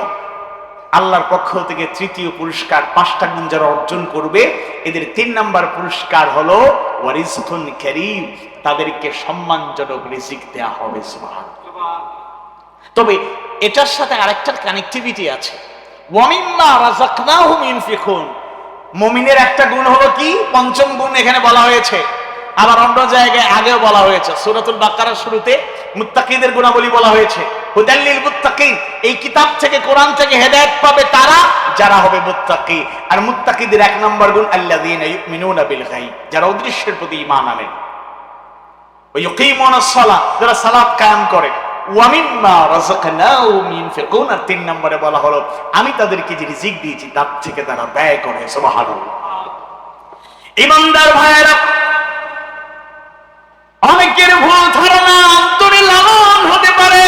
S1: আল্লাহর পক্ষ থেকে 3য় পুরস্কার, 5টা গুণ যারা অর্জন করবে, এদের 3 নাম্বার পুরস্কার হলো ওয়ারিজকুন কারীম, তাদেরকে সম্মানজনক রিজিক দেয়া হবে। সুবহানাল্লাহ। তবে এটার সাথে আরেকটার কানেক্টিভিটি আছে। ওয়া মিম্মা রাযাকনাহুম ইউনফিকুন, মুমিনের একটা গুণ হলো কি? 5ম গুণ এখানে বলা হয়েছে, আবার অন্য জায়গায় আগেও বলা হয়েছে। সূরাতুল বাকারার শুরুতে মুত্তাকিদের গুণাবলী বলা হয়েছে, হুদাল লিল মুত্তাকিন, এই কিতাব থেকে, কোরআন থেকে হেদায়েত পাবে তারা যারা হবে মুত্তাকি। আর মুত্তাকিদের 1 নম্বর গুণ আল্লাযীনা ইউমিনুনা বিল গায়ব, যারা অদৃশ্যের প্রতি ঈমান আনে। ওয়া ইউকিমুনাস সালাত, যারা সালাত কায়েম করে। ওয়া মিম্মা রাযাকনাহুম ইউনফিকুন, আর 3 নম্বরে বলা হলো আমি তাদেরকে যে রিজিক দিয়েছি তার থেকে তারা ব্যয় করে। সুবহানাল্লাহ। ঈমানদার ভাইয়েরা, অনেকের ভুল ধারণা অন্তরে লালন হতে পারে,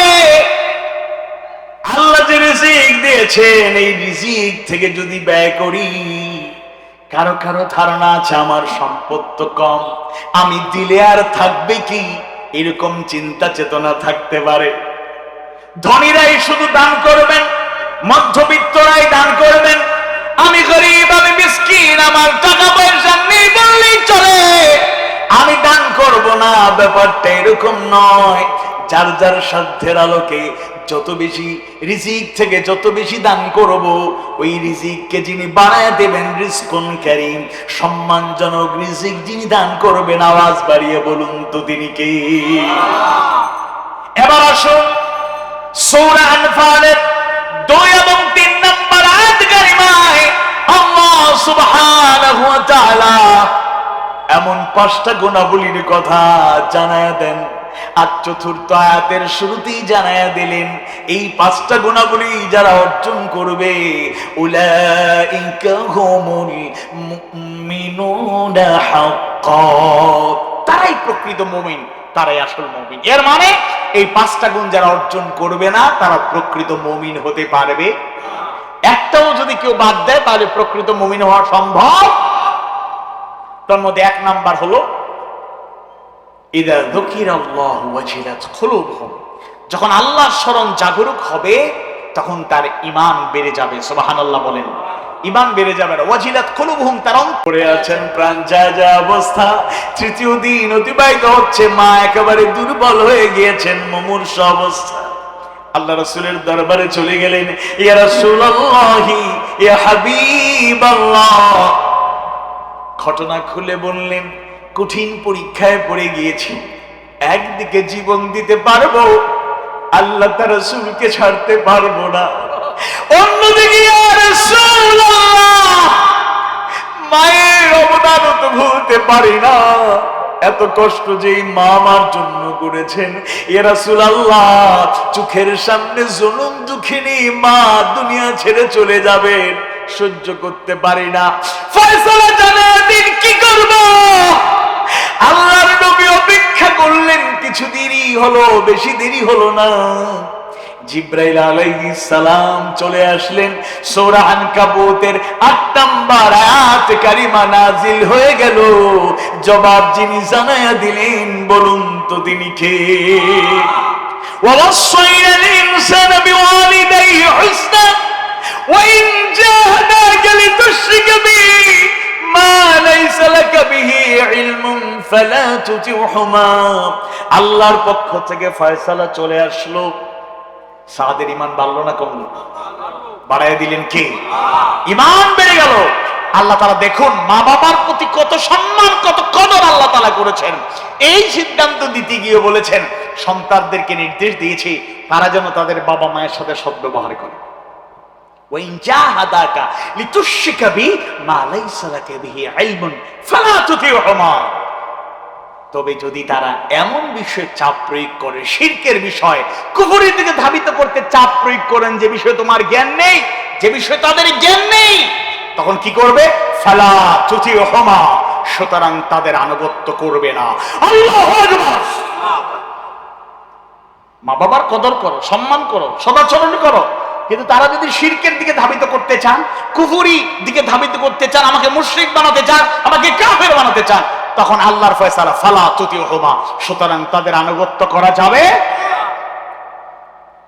S1: আল্লাহ যে রিজিক দিয়েছেন এই রিজিক থেকে যদি ব্যয় করি, কারো কারো ধারণা আছে আমার সম্পদ তো কম, আমি দিলে আর থাকবে কি, এরকম চিন্তা চেতনা থাকতে পারে। ধনীরাই শুধু দান করবেন, মধ্যবিত্তরাই দান করবেন, আমি গরিব, আমি মিসকিন, আমার টাকা পয়সা নেই বললেই চলে, আমি দান করব না, ব্যাপারটা এরকম নয়। যার যার সাধ্যের আলোকে যত বেশি রিজিক থেকে যত বেশি দান করব, ওই রিজিককে যিনি বাড়ায় দেবেন, রিজকুন কারীম, সম্মানজনক রিজিক যিনি দান করবেন, আওয়াজ বাড়িয়ে বলুন তো তিনি কে? এবার আসুন সূরা আনফালের 2 এবং 3 নম্বর আয়াত কারিমায় আল্লাহ সুবহানাহু ওয়া তাআলা
S2: এমন 5টা গুণাবলীর কথা জানায়া দেন। আর চতুর্থ আয়াতের শুরুতেই জানায়া দিলেন এই 5টা গুণাবলী যারা অর্জন করবে উলাইকা হুমুল মুমিনুনা হাক্কা,
S1: তারাই প্রকৃত মুমিন, তারাই আসল মুমিন। এর মানে এই 5টা গুণ যারা অর্জন করবে না তারা প্রকৃত মুমিন হতে পারবে। একটাও যদি কেউ বাদ দেয় তাহলে প্রকৃত মুমিন হওয়া সম্ভব। তার মধ্যে 1 নাম্বার হলো ইদা যুকিরাল্লাহু ওয়াজিলাত কুলুবুহুম, যখন আল্লাহর স্মরণ জাগরুক হবে তখন তার ঈমান বেড়ে যাবে। সুবহানাল্লাহ বলেন, ঈমান বেড়ে যাবে। ওয়াজিলাত কুলুবুহুম, তার
S2: পড়ে আছেন প্রাণ যায় যায় অবস্থা। তৃতীয় দিন অতিবাহিত হচ্ছে, মা একেবারে দুর্বল হয়ে গিয়েছেন, মুমূর্ষ অবস্থা। আল্লাহ রাসূলের দরবারে চলে গেলেন, ইয়া রাসূলুল্লাহি ইয়া হাবিবাল্লাহ। ঘটনা খুলে বললেন, কঠিন পরীক্ষায় পড়ে গিয়েছি, একদিকে জীবন দিতে পারবো, আল্লাহ তার রাসূলকে ছাড়তে পারবো না, অন্যদিকে ইয়া রাসূলুল্লাহ মায়ের অবদান তো ভুলতে পারি না। এত কষ্ট যে মা আমার জন্য করেছেন, ইয়া রাসূলুল্লাহ চোখের সামনে জনম দুঃখিনী মা দুনিয়া ছেড়ে চলে যাবেন, সহ্য করতে পারি না। ফয়সালা জানায় দিন, কি করব? আল্লাহর নবী অপেক্ষা করলেন, কিছু দেরি হলো, বেশি দেরি হলো না। জিব্রাইল আলাইহিস সালাম চলে আসলেন। সূরা আনকাবুতের 8 নম্বর আয়াত কারিমা নাজিল হয়ে গেল। জবাব যিনি জানায়া দিলেন, বলুন তো তিনি কে? ওয়াসাইনাল ইনসানা বিওয়ালিদাইহি হুসনা ওয়া ইন জাহাদাকা লিতুশরিকা বি মা লাইসা লাকা বিহি ইলমুন ফালা তুতিউহুমা। আল্লাহর পক্ষ থেকে ফয়সালা চলে আসলো। সাদের ঈমান বাড়লো না কমলো? বাড়ায় দিলেন কে? ঈমান বেড়ে গেল। আল্লাহ তাআলা দেখুন মা বাবার প্রতি কত সম্মান, কত কদর আল্লাহ তাআলা করেছেন। এই সিদ্ধান্ত দিতে গিয়ে বলেছেন, সন্তানদেরকে নির্দেশ দিয়েছি তারা যেন তাদের বাবা মায়ের সাথে সদ্ব্যবহার করে। ওয়া ইন জাহাদাকা লিতুশরিকা বি মা লাইসা লাকা বিহি ইলমুন ফালা তুতিউহুমা। তবে যদি তারা এমন বিষয়ে চাপ প্রয়োগ করে, শিরকের বিষয়, কুফরের দিকে ধাবিত করতে চাপ প্রয়োগ করেন যে বিষয়ে তোমার জ্ঞান নেই, যে বিষয়ে তাদের জ্ঞান নেই, তখন কি করবে? ফালা তুতিউহুমা, সুতরাং তাদের আনুগত্য করবে না। আল্লাহু আকবার। মা বাবার কদর করো, সম্মান করো, সদাচরণ করো, কিন্তু তারা যদি শিরকের দিকে ধাবিত করতে চান, কুফরি দিকে ধাবিত করতে চান, আমাকে মুশরিক বানাতে চান, আমাকে কাফের বানাতে চান, তখন আল্লাহর ফয়সালা ফালা তুতিউহুমা, সুতরাং তাদের আনুগত্য করা যাবে।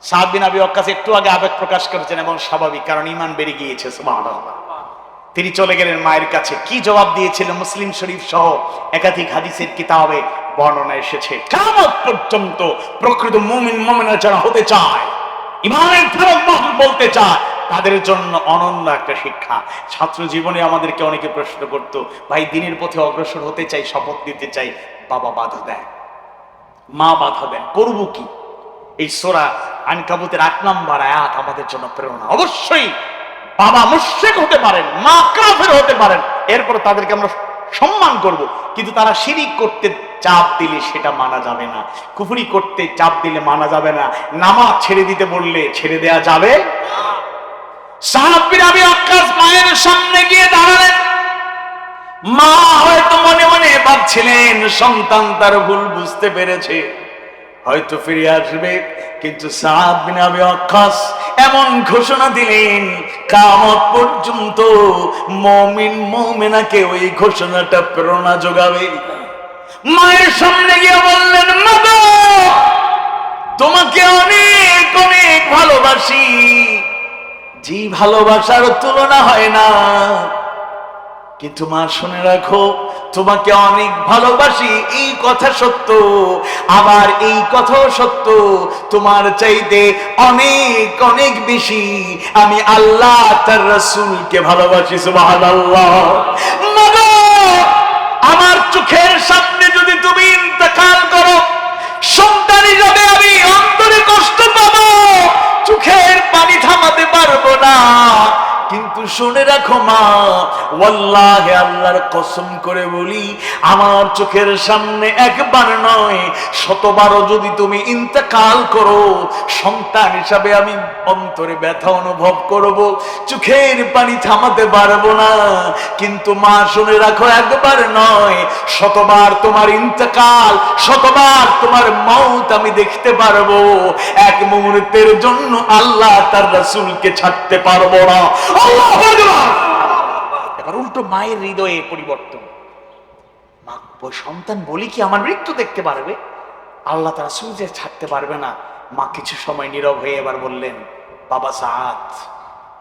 S2: সাদ বিন আবি ওয়াক্কাস একটু আগে আবেগ প্রকাশ করেছেন এবং স্বাভাবিক, কারণ ঈমান বেড়ে গিয়েছে। সুবহানাল্লাহ। তিনি চলে গেলেন মায়ের কাছে। কি জবাব দিয়েছিল? মুসলিম শরীফ সহ একাধিক হাদিসের কিতাবে বর্ণনা এসেছে। কিয়ামত পর্যন্ত প্রকৃত মুমিন মুমিনা যারা হতে চায়, ঈমানের ধারক বাহক বলতে চায়, তাদের জন্য অনন্য একটা শিক্ষা। ছাত্র জীবনে আমাদেরকে অনেকে প্রশ্ন করত, ভাই দিনের পথে অগ্রসর হতে চাই, শপথ নিতে চাই, বাবা বাধা দেয়, মা বাধা দেন, করবো কি? এই সূরা আনকাবুতের 8 নম্বর আয়াত আমাদের জন্য প্রেরণা। অবশ্যই বাবা মুশরিক হতে পারেন, মা কাফের হতে পারেন, এরপর তাদেরকে আমরা সম্মান করব, কিন্তু তারা শিরিক করতে চাপ দিলে সেটা মানা যাবে না, কুফরি করতে চাপ দিলে মানা যাবে না, নামাজ ছেড়ে দিতে বললে ছেড়ে দেয়া যাবে। সাদ বিন আবি ওয়াক্কাস মায়ের সামনে গিয়ে দাঁড়ালেন। মা হয়তো মনে মনে ভাবছিলেন সন্তান তার ভুল বুঝতে পেরেছে, হয়তো ফিরে আসবে, কিন্তু সাদ বিন আবি ওয়াক্কাস এমন ঘোষণা দিলেন, কিয়ামত পর্যন্ত মুমিন মুমিনাকে ওই ঘোষণাটা প্রেরণা যোগাবে। মায়ের সামনে গিয়ে বললেন, মা গো, তোমাকে অনেক অনেক ভালোবাসি, যে ভালোবাসার তুলনা হয় না, কিন্তু মা শুনে রাখো, তোমাকে অনেক ভালোবাসি এই কথা সত্য, আবার এই কথাও সত্য, তোমার চাইতে অনেক অনেক বেশি আমি আল্লাহ তার রাসূলকে ভালোবাসি। সুবহানাল্লাহ। মা গো, আমার চোখের সামনে যদি তুমি ইন্তেকাল করো, সন্তান হিসেবে আমি অন্তরে কষ্ট পাবো, চোখের পানি থামাতে পারবো না,
S1: কিন্তু শুনে রাখো মা, ওয়াল্লাহি আল্লাহর কসম করে বলি, আমার চোখের সামনে একবার নয় শতবারও যদি তুমি ইন্তেকাল করো, সন্তান হিসাবে আমি অন্তরে ব্যথা অনুভব করব, চোখের পানি থামাতে পারবো না। কিন্তু মা শুনে রাখো, একবার নয় শতবার তোমার ইন্তেকাল, শতবার তোমার মওত আমি দেখতে পারবো, এক মুহূর্তের জন্য আল্লাহ তার রাসূলকে ছাড়তে পারবো না। আল্লাহু আকবার। এবার উল্টো মায়ের হৃদয়ে পরিবর্তন, মা সন্তান বলি কি আমার মৃত্যু দেখতে পারবে, আল্লাহ তার রাসূলকে ছাড়তে পারবে না। মা কিছু সময় নীরব হয়ে এবার বললেন, বাবা সাদ,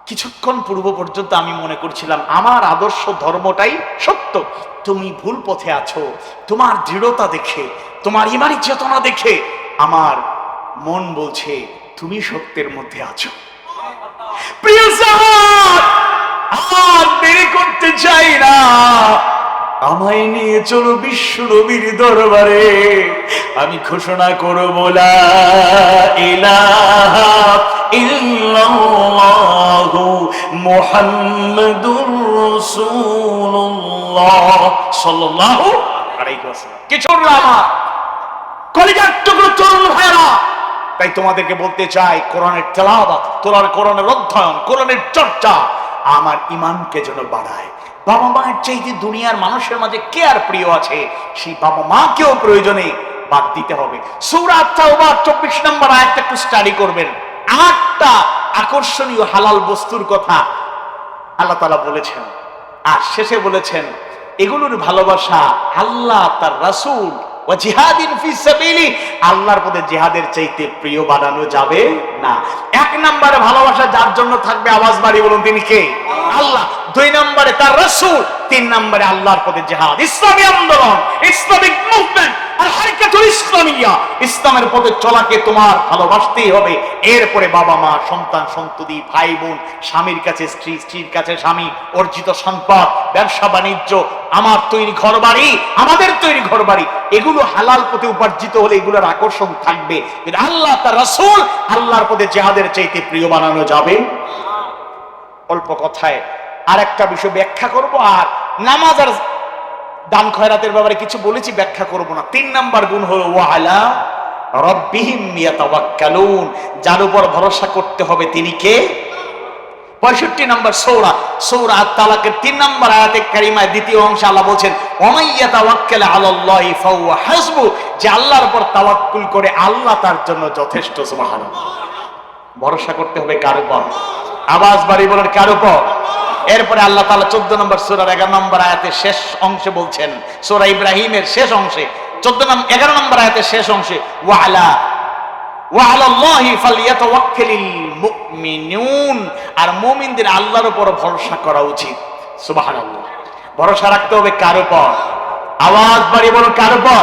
S1: কিছুক্ষণ পূর্ব পর্যন্ত আমি মনে করছিলাম আমার আদর্শ ধর্মটাই সত্য, তুমি ভুল পথে আছো। তোমার দৃঢ়তা দেখে, তোমার ইমানি চেতনা দেখে আমার মন বলছে তুমি সত্যের মধ্যে আছো। প্রিয় সাদ, আর দেরি করতে চাই না, আমায় নিয়ে চলো বিশ্ব নবীর দরবারে, আমি ঘোষণা করব লা ইলাহা ইল্লাল্লাহু মুহাম্মাদুর রাসূলুল্লাহ সাল্লাল্লাহু আলাইহি ওয়াসাল্লাম। কিশোর আমার কলিজার টুকরো তরুণ ভাইরা, তাই তোমাদেরকে বলতে চাই, কোরআনের তেলাওয়াত, কোরআনের অধ্যয়ন, কোরআনের চর্চা আমার ঈমানকে যেন বাড়ায়। বাবা মায়ের চাইতে দুনিয়ার মানুষের মাঝে কে আর প্রিয় আছে, সেই বাবা মাকেও প্রয়োজনে বাদ দিতে হবে। সূরা তাওবা 24 নম্বর আয়াতটা একটু স্টাডি করবেন। 8টা আকর্ষণীয় হালাল বস্তুর কথা আল্লাহ তাআলা বলেছেন, আর শেষে বলেছেন এগুলোর ভালোবাসা আল্লাহ তার রাসূল ওয়া জিহাদিন ফি সাবিলি, আল্লাহর পথে জিহাদের চাইতে প্রিয় বানানো যাবে না। 1 নম্বরে ভালোবাসা যার জন্য থাকবে, আওয়াজ বাড়িয়ে বলুন তিনি কে? আল্লাহ। 2 নম্বরে তার রাসূল, 3 নম্বরে আল্লাহর পথে জিহাদ, ইসলামী আন্দোলন, ইসলামিক মুভমেন্ট আর হারকাতুল ইসলামিয়া, ইসলামের পথে চলাকে তোমার ভালোবাসতেই হবে। এরপরে বাবা মা, সন্তান সন্ততি, ভাই বোন, স্বামীর কাছে স্ত্রী, স্ত্রীর কাছে স্বামী, অর্জিত সম্পদ, ব্যবসা বাণিজ্য, আমার তৈরি ঘরবাড়ি, আমাদের তৈরি ঘরবাড়ি, এগুলো হালাল পথে উপার্জিত হলে এগুলোর আকর্ষণ থাকবে। কিন্তু আল্লাহ তার রাসূল, আল্লাহর পথে জিহাদের চাইতে প্রিয় বানানো যাবে। অল্প কথায় আরেকটা বিষয় ব্যাখ্যা করব, আর নামাজ আর দান খয়রাতের ব্যাপারে কিছু বলেছি, ব্যাখ্যা করব না। 3 নাম্বার গুণ হলো ওয়া আলা রাব্বিহিম ইয়াতাওয়াক্কালুন, যার উপর ভরসা করতে হবে তিনি কে? 65 নম্বর সূরা আত-তালাকের 3 নম্বর আয়াতে কারিমায় দ্বিতীয় অংশে আল্লাহ বলেন ওয়া ইয়াতাওয়াক্কাল আলাল্লাহি ফাহুয়া হাসবু, যে আল্লাহর উপর তাওয়াক্কুল করে আল্লাহ তার জন্য যথেষ্ট। সুবহানাল্লাহ। ভরসা করতে হবে কার উপর? আওয়াজ বাড়িয়ে বলেন কার উপর? এরপরে আল্লাহ তাআলা 14 নম্বর সূরার 11 নম্বর আয়াতের শেষ অংশে বলছেন, সূরা ইব্রাহিমের শেষ অংশে 11 নম্বর আয়াতের শেষ অংশে ওয়া আলাল্লাহি ফালইয়াতাওয়াক্কালিল মুমিনুন, আর মুমিনদের আল্লাহর উপর ভরসা করা উচিত। সুবহানাল্লাহ। ভরসা রাখতে হবে কার উপর? আওয়াজ বাড়িয়ে বলুন কার উপর?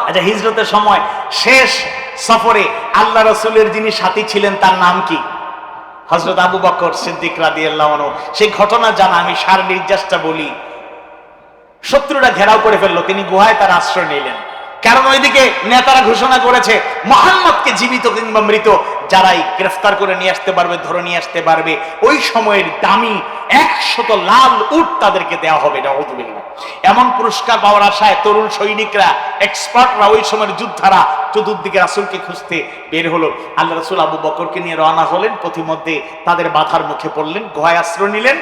S1: আচ্ছা, হিজরতের সময় শেষ সফরে আল্লাহ রাসূলের যিনি সাথী ছিলেন তার নাম কি? হযরত আবু বকর সিদ্দিক রাদিয়াল্লাহু আনহু। সেই ঘটনা জানা, আমি সার নির্যাসটা বলি। শত্রুরা ঘেরাও করে ফেললো, তিনি গুহায় তার আশ্রয় নিলেন, কারণ ওইদিকে নেতারা ঘোষণা করেছে মুহাম্মদকে জীবিত কিংবা মৃত যারাই গ্রেফতার করে নিয়ে আসতে পারবে, ধরে নিয়ে আসতে পারবে, ওই সময়ের দামি 100 লাল উট তাদেরকে দেওয়া হবে। নাউযুবিল্লাহ। এমন পুরস্কার পাওয়ার আশায় তরুণ সৈনিকরা, এক্সপার্টরা, ওই সময়ের যোদ্ধারা চতুর্দিকে রাসূলকে খুঁজতে বের হলো। আল্লাহ রাসূল আবু বকরকে নিয়ে রওনা হলেন, পথিমধ্যে তাদের বাধার মুখে পড়লেন, গুহায় আশ্রয় নিলেন।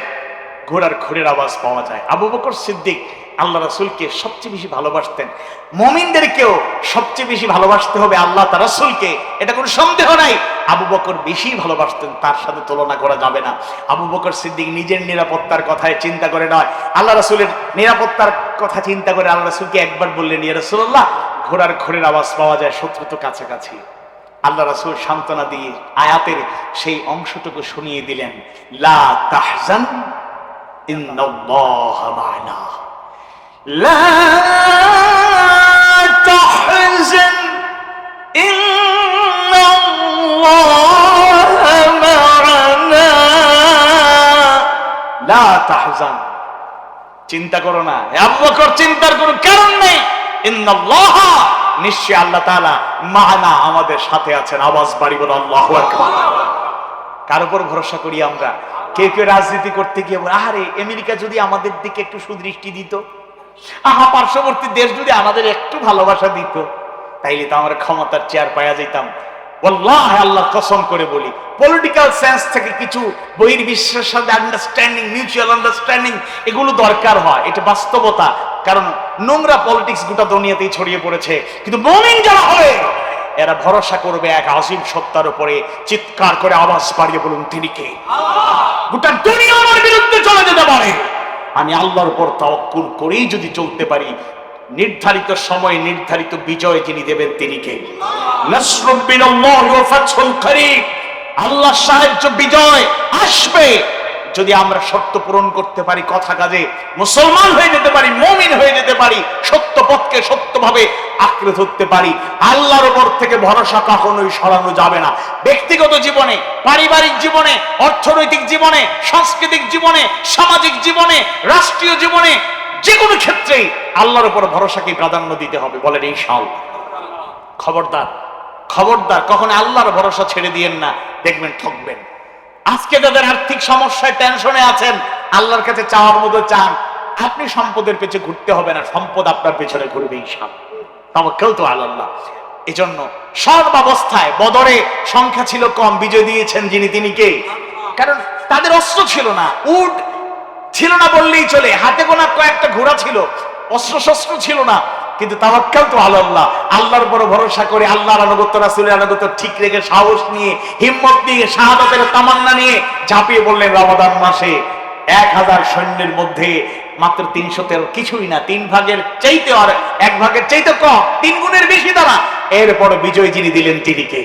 S1: ঘোড়ার খুরের আওয়াজ পাওয়া যায়। আবু বকর সিদ্দিক আল্লাহ রাসূলকে সবচেয়ে বেশি ভালোবাসতেন। মুমিনদেরকেও সবচেয়ে বেশি ভালোবাসতে হবে আল্লাহ তার রাসূলকে, এটা কোনো সন্দেহ নাই। আবু বকর বেশি ভালোবাসতেন, তার সাথে তুলনা করা যাবে না। আবু বকর সিদ্দিক নিজের নিরাপত্তার কথায় চিন্তা করে নয়, আল্লাহ রাসূলের নিরাপত্তার কথা চিন্তা করে আল্লাহ রাসূলকে একবার বললেন, ইয়া রাসূলুল্লাহ, ঘোড়ার খুরের আওয়াজ পাওয়া যায়, শত্রু তো কাছাকাছি। আল্লাহ রাসূল সান্ত্বনা দিয়ে আয়াতের সেই অংশটুকু শুনিয়ে দিলেন, লা তাহজান ইন্নাল্লাহা মা'না, লা তাহজান ইন্নাল্লাহা মা'না, লা তাহজান, চিন্তা করো না। আবু বকর চিন্তার কোনো কারণ নেই। ইন্নাল্লাহা, নিশ্চয় আল্লাহ তাআলা, মা'না, আমাদের সাথে আছেন। আওয়াজ বাড়ি বলো আল্লাহু আকবার। কার উপর ভরসা করি আমরা? কেউ কেউ রাজনীতি করতে গিয়ে বলে, আরে আমেরিকা যদি আমাদের দিকে একটু সুদৃষ্টি দিত, আহা পার্শ্ববর্তী দেশ যদি আমাদের একটু ভালোবাসা দিত, তাইলে তো আমরা ক্ষমতার চেয়ার পাওয়া যেতাম। ওয়াল্লাহি আল্লাহ কসম করে বলি, পলিটিক্যাল সেন্স থেকে কিছু বহির্বিশ্বের সাথে আন্ডারস্ট্যান্ডিং, মিউচুয়াল আন্ডারস্ট্যান্ডিং এগুলো দরকার হয়, এটা বাস্তবতা। কারণ নোংরা পলিটিক্স গোটা দুনিয়াতেই ছড়িয়ে পড়েছে। কিন্তু মুমিন যারা হবে এরা ভরসা করবে এক আজিম সত্তার উপরে। চিৎকার করে আওয়াজ বাড়িয়ে বলুন, তিনি কে? গোটা দুনিয়া আমার বিরুদ্ধে চলে যেতে পারে, আমি আল্লাহর উপর তাওয়াক্কুল করেই যদি চলতে পারি, নির্ধারিত সময়ে নির্ধারিত বিজয় যিনি দেবেন তিনি কে? নাসরুম মিনাল্লাহি ওয়া ফাতহুন করিব। আল্লাহর সাহায্য, বিজয় আসবে যদি আমরা শর্ত পূরণ করতে পারি, কথা কাজে মুসলমান হয়ে যেতে পারি, মুমিন হয়ে যেতে পারি, সত্য পথকে সত্যভাবে আঁকড়ে ধরতে পারি। আল্লাহর উপর থেকে ভরসা কখনোই সরানো যাবে না। ব্যক্তিগত জীবনে, পারিবারিক জীবনে, অর্থনৈতিক জীবনে, সাংস্কৃতিক জীবনে, সামাজিক জীবনে, রাষ্ট্রীয় জীবনে, যে কোনো ক্ষেত্রেই আল্লাহর উপর ভরসাকে প্রাধান্য দিতে হবে। বলেন ইনশাআল্লাহ। খবরদার, খবরদার কখনো আল্লাহর ভরসা ছেড়ে দিয়েন না, দেখবেন ঠকবেন। আজকে যাদের আর্থিক সমস্যায় টেনশনে আছেন, আল্লাহর কাছে চাওয়ার মতো চান, আপনি সম্পদের পেছনে ঘুরতে হবে না, সম্পদ আপনার পেছনে ঘুরবে ইনশাআল্লাহ। তাওয়াক্কাল তো আল্লাহ। এজন্য সর্বাবস্থায় বদরে সংখ্যা ছিল কম, বিজয় দিয়েছেন যিনি, তিনি কে? কারণ তাদের অস্ত্র ছিল না, উট ছিল না বললেই চলে, হাতে গোনা কয়েকটা ঘোড়া ছিল, অস্ত্র শস্ত্র ছিল না, কিন্তু তাওয়াক্কাল তো আল্লাহ। আল্লাহর উপর ভরসা করে, আল্লাহর আনুগত্য, রাসূলের আনুগত্য ঠিক রেখে, সাহস নিয়ে, হিম্মত নিয়ে, শাহাদাতের তামান্না নিয়ে ঝাঁপিয়ে পড়লেন রমাদান মাসে। 1000 সৈন্যের মধ্যে মাত্র 313, কিছুই না, 3 ভাগের চাইতে, আর 1 ভাগের চাইতে কম, 3 গুণের বেশি তারা। এরপর বিজয় যিনি দিলেন তিনি কে?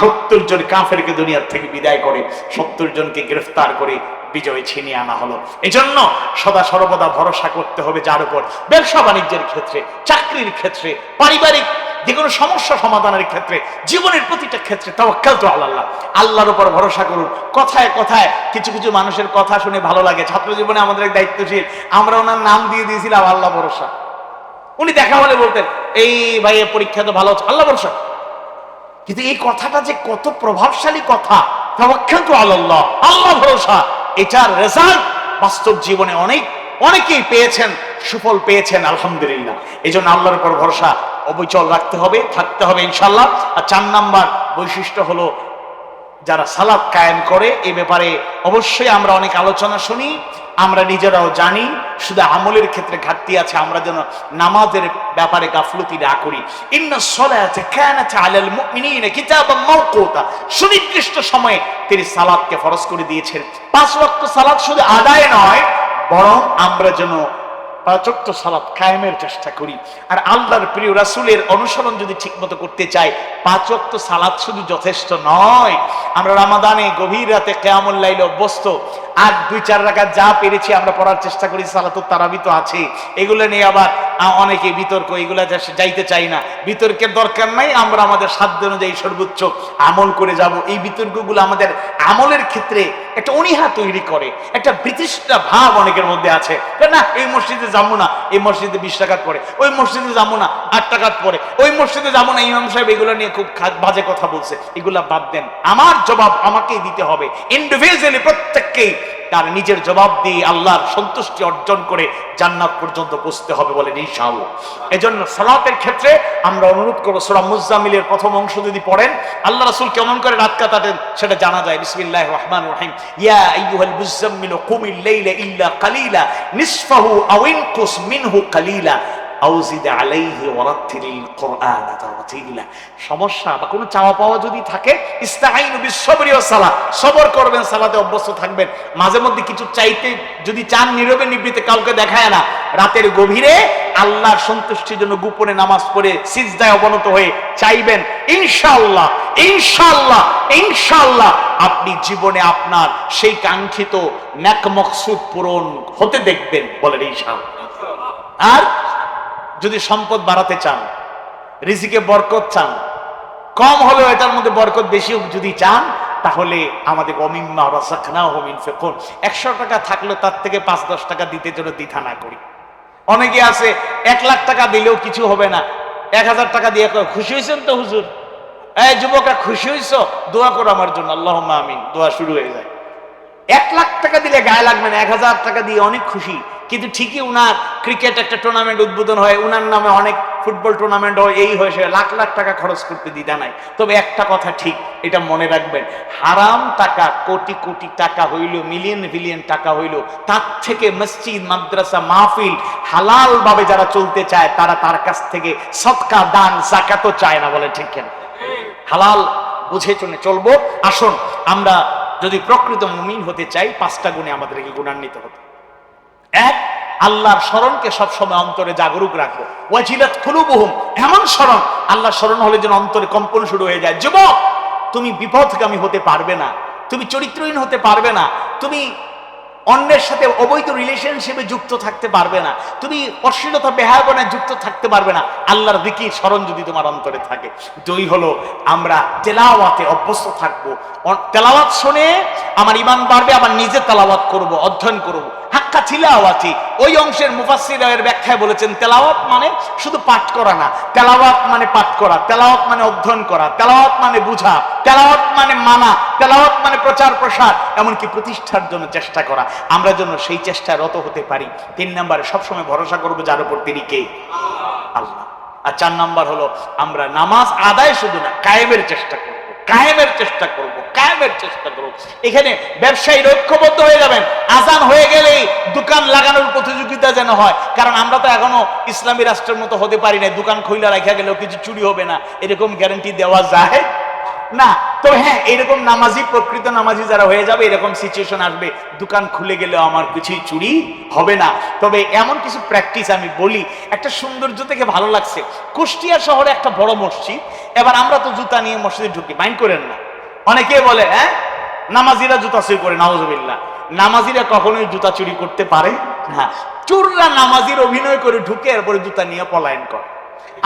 S1: 70 জন কাফেরকে দুনিয়ার থেকে বিদায় করে 70 জনকে গ্রেফতার করে বিজয় ছিনিয়ে আনা হলো। এজন্য সদা সর্বদা ভরসা করতে হবে যার উপর। ব্যবসা বাণিজ্যের ক্ষেত্রে, চাকরির ক্ষেত্রে, পারিবারিক যে কোনো সমস্যা সমাধানের ক্ষেত্রে, জীবনের প্রতিটা ক্ষেত্রে তাওয়াক্কাল তো আল্লাহ। আল্লাহর উপর ভরসা করুন। কথায় কথায় কিছু কিছু মানুষের কথা শুনে ভালো লাগে। ছাত্র জীবনে আমাদের এক দায়িত্বশীল, আমরা ওনার নাম দিয়ে দিয়েছিলাম আল্লাহ ভরসা। উনি দেখা হলে বলতেন, এই ভাই পরীক্ষা তো ভালো হচ্ছে, আল্লাহ ভরসা। কিন্তু এই কথাটা যে কত প্রভাবশালী কথা, তাওয়াক্কাল তো আল্লাহ, আল্লাহ ভরসা, এটার রেজাল্ট বাস্তব জীবনে অনেকেই পেয়েছেন, সুফল পেয়েছেন আলহামদুলিল্লাহ। এই জন্য আল্লাহর উপর ভরসা অবিচল রাখতে হবে, থাকতে হবে ইনশাআল্লাহ। আর 4 নাম্বার বৈশিষ্ট্য হলো যারা সালাত কায়েম করে। এই ব্যাপারে অবশ্যই আমরা অনেক আলোচনা শুনি, আমরা নিজেরাও জানি, শুধু আমলের ক্ষেত্রে ঘাটতি আছে। আমরা যেন নামাজের ব্যাপারে গাফলতি না করি। ইন্নাস সালাতা কানাত আলাল মুমিনিনা কিতাবাম মাওকুতা, সুনির্দিষ্ট সময়ে তিনি সালাতকে ফরজ করে দিয়েছেন। 5 ওয়াক্ত সালাত শুধু আদায় নয়, বরং আমরা যেন 5 ওয়াক্ত সালাত কায়েমের চেষ্টা করি। আর আল্লাহর প্রিয় রাসূলের অনুসরণ যদি ঠিকমতো করতে চাই, 5 ওয়াক্ত সালাত শুধু যথেষ্ট নয়। আমরা রমাদানে গভীর রাতে কিয়ামুল লাইলে অভ্যস্ত, আর 2-4 রাকাত যা পেরেছি আমরা পড়ার চেষ্টা করি। সালাতুত তারাবি তো আছে, এগুলো নিয়ে আবার অনেকে বিতর্ক, এগুলা যাইতে চাই না। বিতর্কের দরকার নাই, আমরা আমাদের সাধ্য অনুযায়ী সর্বোচ্চ আমল করে যাব। এই বিতর্কগুলো আমাদের আমলের ক্ষেত্রে একটা অনীহা তৈরি করে, একটা বিতৃষ্ণা ভাব অনেকের মধ্যে আছে। না, এই মসজিদে যাবো না, এই মসজিদে 20 টাকাত পড়ে, ওই মসজিদে যাবো না 8 টাকাত পড়ে, ওই মসজিদে যাবো না, ইমাম সাহেব এগুলো নিয়ে খুব বাজে কথা বলছে। এগুলা বাদ দেন, আমার জবাব আমাকেই দিতে হবে। ইন্ডিভিজুয়ালি প্রত্যেককেই তার নিজের জবাব দিয়ে আল্লাহর সন্তুষ্টি অর্জন করে জান্নাত পর্যন্ত পৌঁছতে হবে, বলেন ইনশাআল্লাহ। এজন্য সালাতের ক্ষেত্রে আমরা অনুরোধ করব, সূরা মুজাম্মিলের প্রথম অংশ যদি পড়েন, আল্লাহ রাসূল কেমন করে রাত কাটাতেন সেটা জানা যায়। বিসমিল্লাহির রহমানির রহিম। ইয়া আইয়ুহাল মুজাম্মিলু কুমিল লাইলা ইল্লা কালিলা নিসফাহু আও ইনকুস মিনহু কালিলা আউজিদ আলাইহি ওয়ারাত্তিলিল কুরআন তারতিলা। সমস্যা বা কোনো চাওয়া পাওয়া যদি থাকে, ইস্তাঈনু বিসসবরি ওয়াস সালাত, সবর করবেন, সালাতে অভ্যস্ত থাকবেন। মাঝে মধ্যে কিছু চাইতে যদি চান, নীরবে নিবৃতে কাউকে দেখায় না, রাতের গভীরে আল্লাহর সন্তুষ্টির জন্য গোপনে নামাজ পড়ে সিজদায় অবনত হয়ে চাইবেন। ইনশাআল্লাহ, ইনশাআল্লাহ, ইনশাআল্লাহ আপনি জীবনে আপনার সেই কাঙ্ক্ষিত নেক মকসুদ পূরণ হতে দেখবেন, বলেন ইনশাআল্লাহ। আর যদি সম্পদ বাড়াতে চান, রিজিকে বরকত চান, কম হলেও এটার মধ্যে বরকত বেশি যদি চান, তাহলে আমাদের ওমিম্মা রাযাকনাহুম ইনফিকুন। 100 টাকা থাকলে তার থেকে 5-10 টাকা দিতে জন্য দ্বিধা না করি। অনেকে আছে 1 লাখ টাকা দিলেও কিছু হবে না, 1000 টাকা দিয়ে খুশি হয়েছেন তো হুজুর, এই যুবকরা খুশি হইছো, দোয়া করো আমার জন্য, আল্লাহুম্মা আমিন, দোয়া শুরু হয়ে যায়। 1 লাখ টাকা দিলে গায়ে লাগবে না, 1000 টাকা দিয়ে অনেক খুশি। কিন্তু ঠিকই উনার ক্রিকেট একটা টুর্নামেন্ট উদ্বোধন হয়, উনার নামে অনেক ফুটবল টুর্নামেন্ট হয়, এই হয়েছে, লাখ লাখ টাকা খরচ করতে দ্বিধা নাই। তবে একটা কথা ঠিক, এটা মনে রাখবেন, হারাম টাকা কোটি কোটি টাকা হইল, মিলিয়ন বিলিয়ন টাকা হইল, তার থেকে মসজিদ মাদ্রাসা মাহফিল হালাল ভাবে যারা চলতে চায় তারা তার কাছ থেকে সদকা দান যাকাতও চায় না, বলে ঠিক কেন? হালাল বুঝে চলে চলবো। আসুন আমরা যদি প্রকৃত মুমিন হতে চাই 5টা গুণে আমাদেরকে গুণান্বিত হতে। 1, আল্লাহর স্মরণকে সবসময় অন্তরে জাগরুক রাখবো। ওয়াজিলাত কুলুবুহুম, এমন স্মরণ, আল্লাহর স্মরণ হলে যেন অন্তরে কম্পন শুরু হয়ে যায়। যুবক, তুমি বিপথগামী হতে পারবে না, তুমি চরিত্রহীন হতে পারবে না, তুমি অন্যের সাথে অবৈধ রিলেশনশিপে যুক্ত থাকতে পারবে না, তুমি অশ্লীলতা বেহায়াপনায় যুক্ত থাকতে পারবে না, আল্লাহর দিকে স্মরণ যদি তোমার অন্তরে থাকে। 2 হলো আমরা তেলাওয়াতে অভ্যস্ত থাকবো। তেলাওয়াত শুনে আমার ঈমান বাড়বে, আবার নিজে তেলাওয়াত করব, অধ্যয়ন করব। হাক্কা তিলাওয়াতি, ওই অংশের মুফাসসিরের ব্যাখ্যায় বলেছেন তেলাওয়াত মানে শুধু পাঠ করা না, তেলাওয়াত মানে পাঠ করা, তেলাওয়াত মানে অধ্যয়ন করা, তেলাওয়াত মানে বুঝা, তেলাওয়াত মানে মানা, তেলাওয়াত মানে প্রচার প্রসার, এমনকি প্রতিষ্ঠার জন্য চেষ্টা করা। আমরা যেন সেই চেষ্টায় রত হতে পারি। 3 নম্বরে সবসময় ভরসা করবো যার উপর, তিনি কে? আল্লাহ। আর 4 নম্বর হলো আমরা নামাজ আদায় শুধু না, কায়েমের চেষ্টা করব, কায়েমের চেষ্টা করব, কায়েমের চেষ্টা করব। এখানে ব্যবসায়ীর ঐক্যবদ্ধ হয়ে যাবেন। আজান হয়ে গেলেই দোকান লাগানোর প্রতিযোগিতা যেন হয়, কারণ আমরা তো এখনো ইসলামী রাষ্ট্রের মতো হতে পারি না। দোকান খুইলা রাখা গেলেও কিছু চুরি হবে না, এরকম গ্যারান্টি দেওয়া যায় না। তো হ্যাঁ, এরকম নামাজি, প্রকৃত নামাজি যারা হয়ে যাবে, এরকম সিচুয়েশন আসবে, দোকান খুলে গেলেও আমার কিছুই চুরি হবে না। তবে এমন কিছু প্র্যাকটিস আমি বলি, একটা সৌন্দর্য থেকে ভালো লাগছে। কুষ্টিয়া শহরে একটা বড় মসজিদ, এবার আমরা তো জুতা নিয়ে মসজিদে ঢুকি, মাইন্ড করেন না। অনেকে বলে হ্যাঁ নামাজিরা জুতা চুরি করে, নাউজুবিল্লাহ। নামাজিরা কখনোই জুতা চুরি করতে পারে না। চোররা নামাজির অভিনয় করে ঢুকে এরপরে জুতা নিয়ে পলায়ন করে।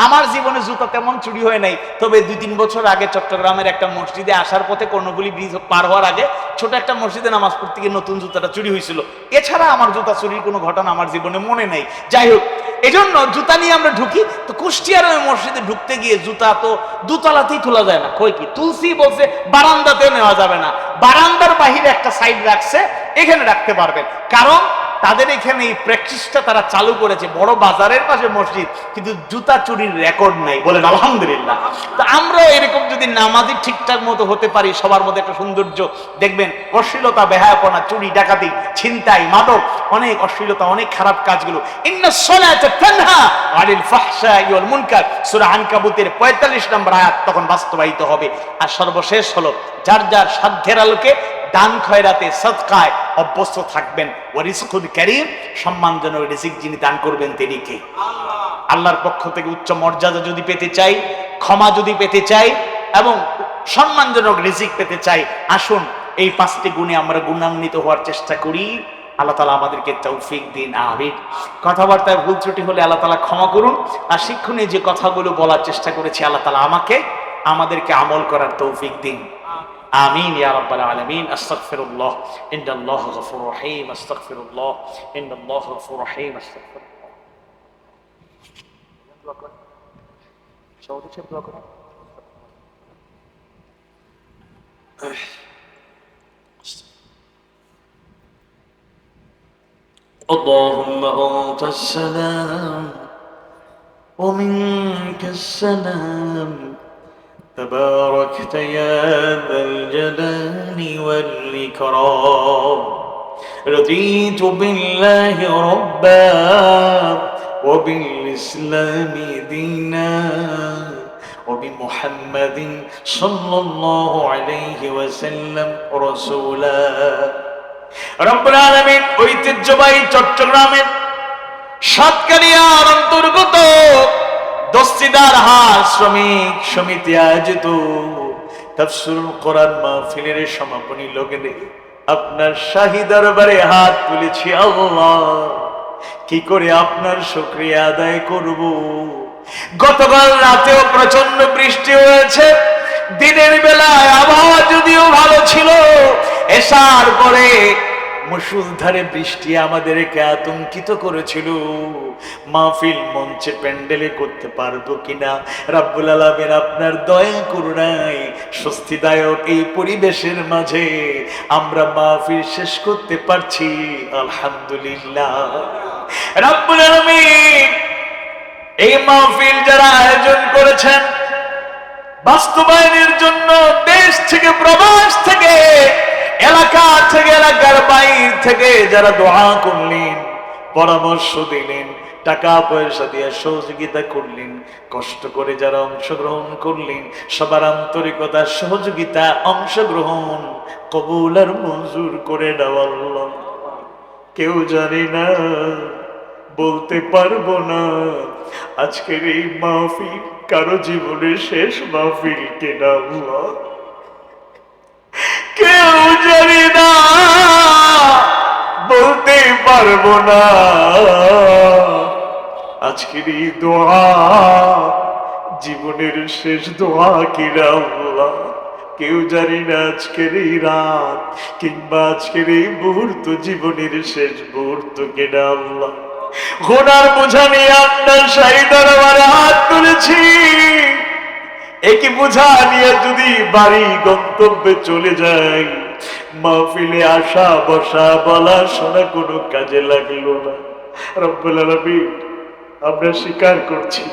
S1: আমার জীবনে জুতা তেমন চুরি হয় নাই, তবে 2-3 বছর আগে চট্টগ্রামের একটা মসজিদে আসার পথে কর্ণফুলী ব্রিজ পার হওয়ার আগে ছোট একটা মসজিদে নামাজ পড়তে গিয়ে নতুন জুতাটা চুরি হয়েছিল। এছাড়া আমার জুতা চুরির কোনো ঘটনা আমার জীবনে মনে নেই। যাই হোক, এই জন্য জুতা নিয়ে আমরা ঢুকি। তো কুষ্টিয়ার ওই মসজিদে ঢুকতে গিয়ে জুতা তো দুতলাতেই তোলা যায় না, কই কি তুলসি বলছে বারান্দাতেও নেওয়া যাবে না, বারান্দার বাহিরে একটা সাইড রাখছে, এখানে রাখতে পারবেন। কারণ তাদের এখানে এই প্র্যাকটিসটা তারা চালু করেছে। বড় বাজারের পাশে মসজিদ, কিন্তু জুতা চুরির রেকর্ড নাই, বলেন আলহামদুলিল্লাহ। তো আমরা এরকম যদি নামাজি ঠিকঠাক মতো হতে পারি, সবার মধ্যে একটা সৌন্দর্য দেখবেন। অশ্লীলতা, বেহায়াপনা, চুরি, ডাকাতি, ছিনতাই, মাদক, অনেক অশ্লীলতা, অনেক খারাপ কাজগুলো, ইন্নাস সালাতা তানহা আনিল ফাহশাই ওয়াল মুনকার, সূরা আনকাবুতের 45 নম্বর আয়াত তখন বাস্তবায়িত হবে। আর সর্বশেষ হলো যার যার সাধ্যের আলোকে দান খয়রাতে সদকায় অভ্যস্ত থাকবেন। ওয়ারিজকুল কারীম, সম্মানজনক রিজিক যিনি দান করবেন তিনি কে? আল্লাহর পক্ষ থেকে উচ্চ মর্যাদা যদি পেতে চাই, ক্ষমা যদি পেতে চাই এবং সম্মানজনক রিজিক পেতে চাই, আসুন এই 5টি গুণে আমরা গুণান্বিত হওয়ার চেষ্টা করি। আল্লাহ তাআলা আমাদেরকে তৌফিক দিন, আমিন। কথাবার্তায় ভুল ত্রুটি হলে আল্লাহ তাআলা ক্ষমা করুন। আর শিক্ষণীয় যে কথাগুলো বলার চেষ্টা করেছি, আল্লাহ তাআলা আমাদেরকে আমল করার তৌফিক দিন, آمين يا رب العالمين. أستغفر الله إن الله غفور رحيم. أستغفر الله إن الله غفور رحيم. أستغفر اللهم أنت السلام ومنك السلام تباركت يا ذا الجلال والإكرام. رضيت بالله ربا وبالإسلام دينا وبمحمد صلى الله عليه وسلم رسولا. رب العالمين ঐতিহ্যবাহী চট্টগ্রামের সাতকানিয়ার অন্তর্গত দস্তিদার হাট শ্রমিক সমিতি আয়োজিত তাফসীরুল কোরআন মাহফিলের সমাপনী লগ্নে আপনার শাহী দরবারে হাত তুলেছি। আল্লাহ, কি করে আপনার শুকরিয়া আদায় করব? গতকাল রাতেও প্রচন্ড বৃষ্টি হয়েছে, দিনের বেলায় আবহাওয়া যদিও ভালো ছিল, এশার পরে মুষলধারে বৃষ্টি আমাদেরকে আতঙ্কিত করেছিল, মাহফিল মঞ্চে প্যান্ডেলে করতে পারবো কিনা। রাব্বুল আলামিন আপনার দয়া করুণায় স্বস্তিদায়ক এই পরিবেশের মাঝে আমরা মাহফিল শেষ করতে পারছি, আলহামদুলিল্লাহ। রাব্বুল আলামিন এই মাহফিল যারা আয়োজন করেছেন, বাস্তবায়নের জন্য দেশ থেকে প্রবাস থেকে এলাকা থেকে এলাকার বাইরে থেকে যারা দোয়া করলেন, পরামর্শ দিলেন, টাকা পয়সা দিয়ে সহযোগিতা করলেন, কষ্ট করে যারা অংশগ্রহণ করলেন, সবার আন্তরিকতা, সহযোগিতা, অংশগ্রহণ কবুল আর মঞ্জুর করে দাও আল্লাহ। কেউ জানি না, বলতে পারবো না আজকের এই মাহফিল কারো জীবনের শেষ মাহফিল কেনা আল্লাহ। কেউ জানি না, বলতে পারবো না আজকের এই দোয়া জীবনের শেষ দোয়া কিনা আল্লাহ। কেউ জানি না আজকের এই রাত কিংবা আজকের এই মুহূর্ত জীবনের শেষ মুহূর্ত কিনা আল্লাহ। গুনার বোঝা নিয়ে আপনার শাহী দরবারে হাত তুলেছি, একই বোঝা নিয়ে যদি বাড়ি গন্তব্যে চলে যাই, মাহফিলে আসা বসা বলা শোনা কোনো কাজে লাগলো না। রব্বুল আলামিন আমরা স্বীকার করছি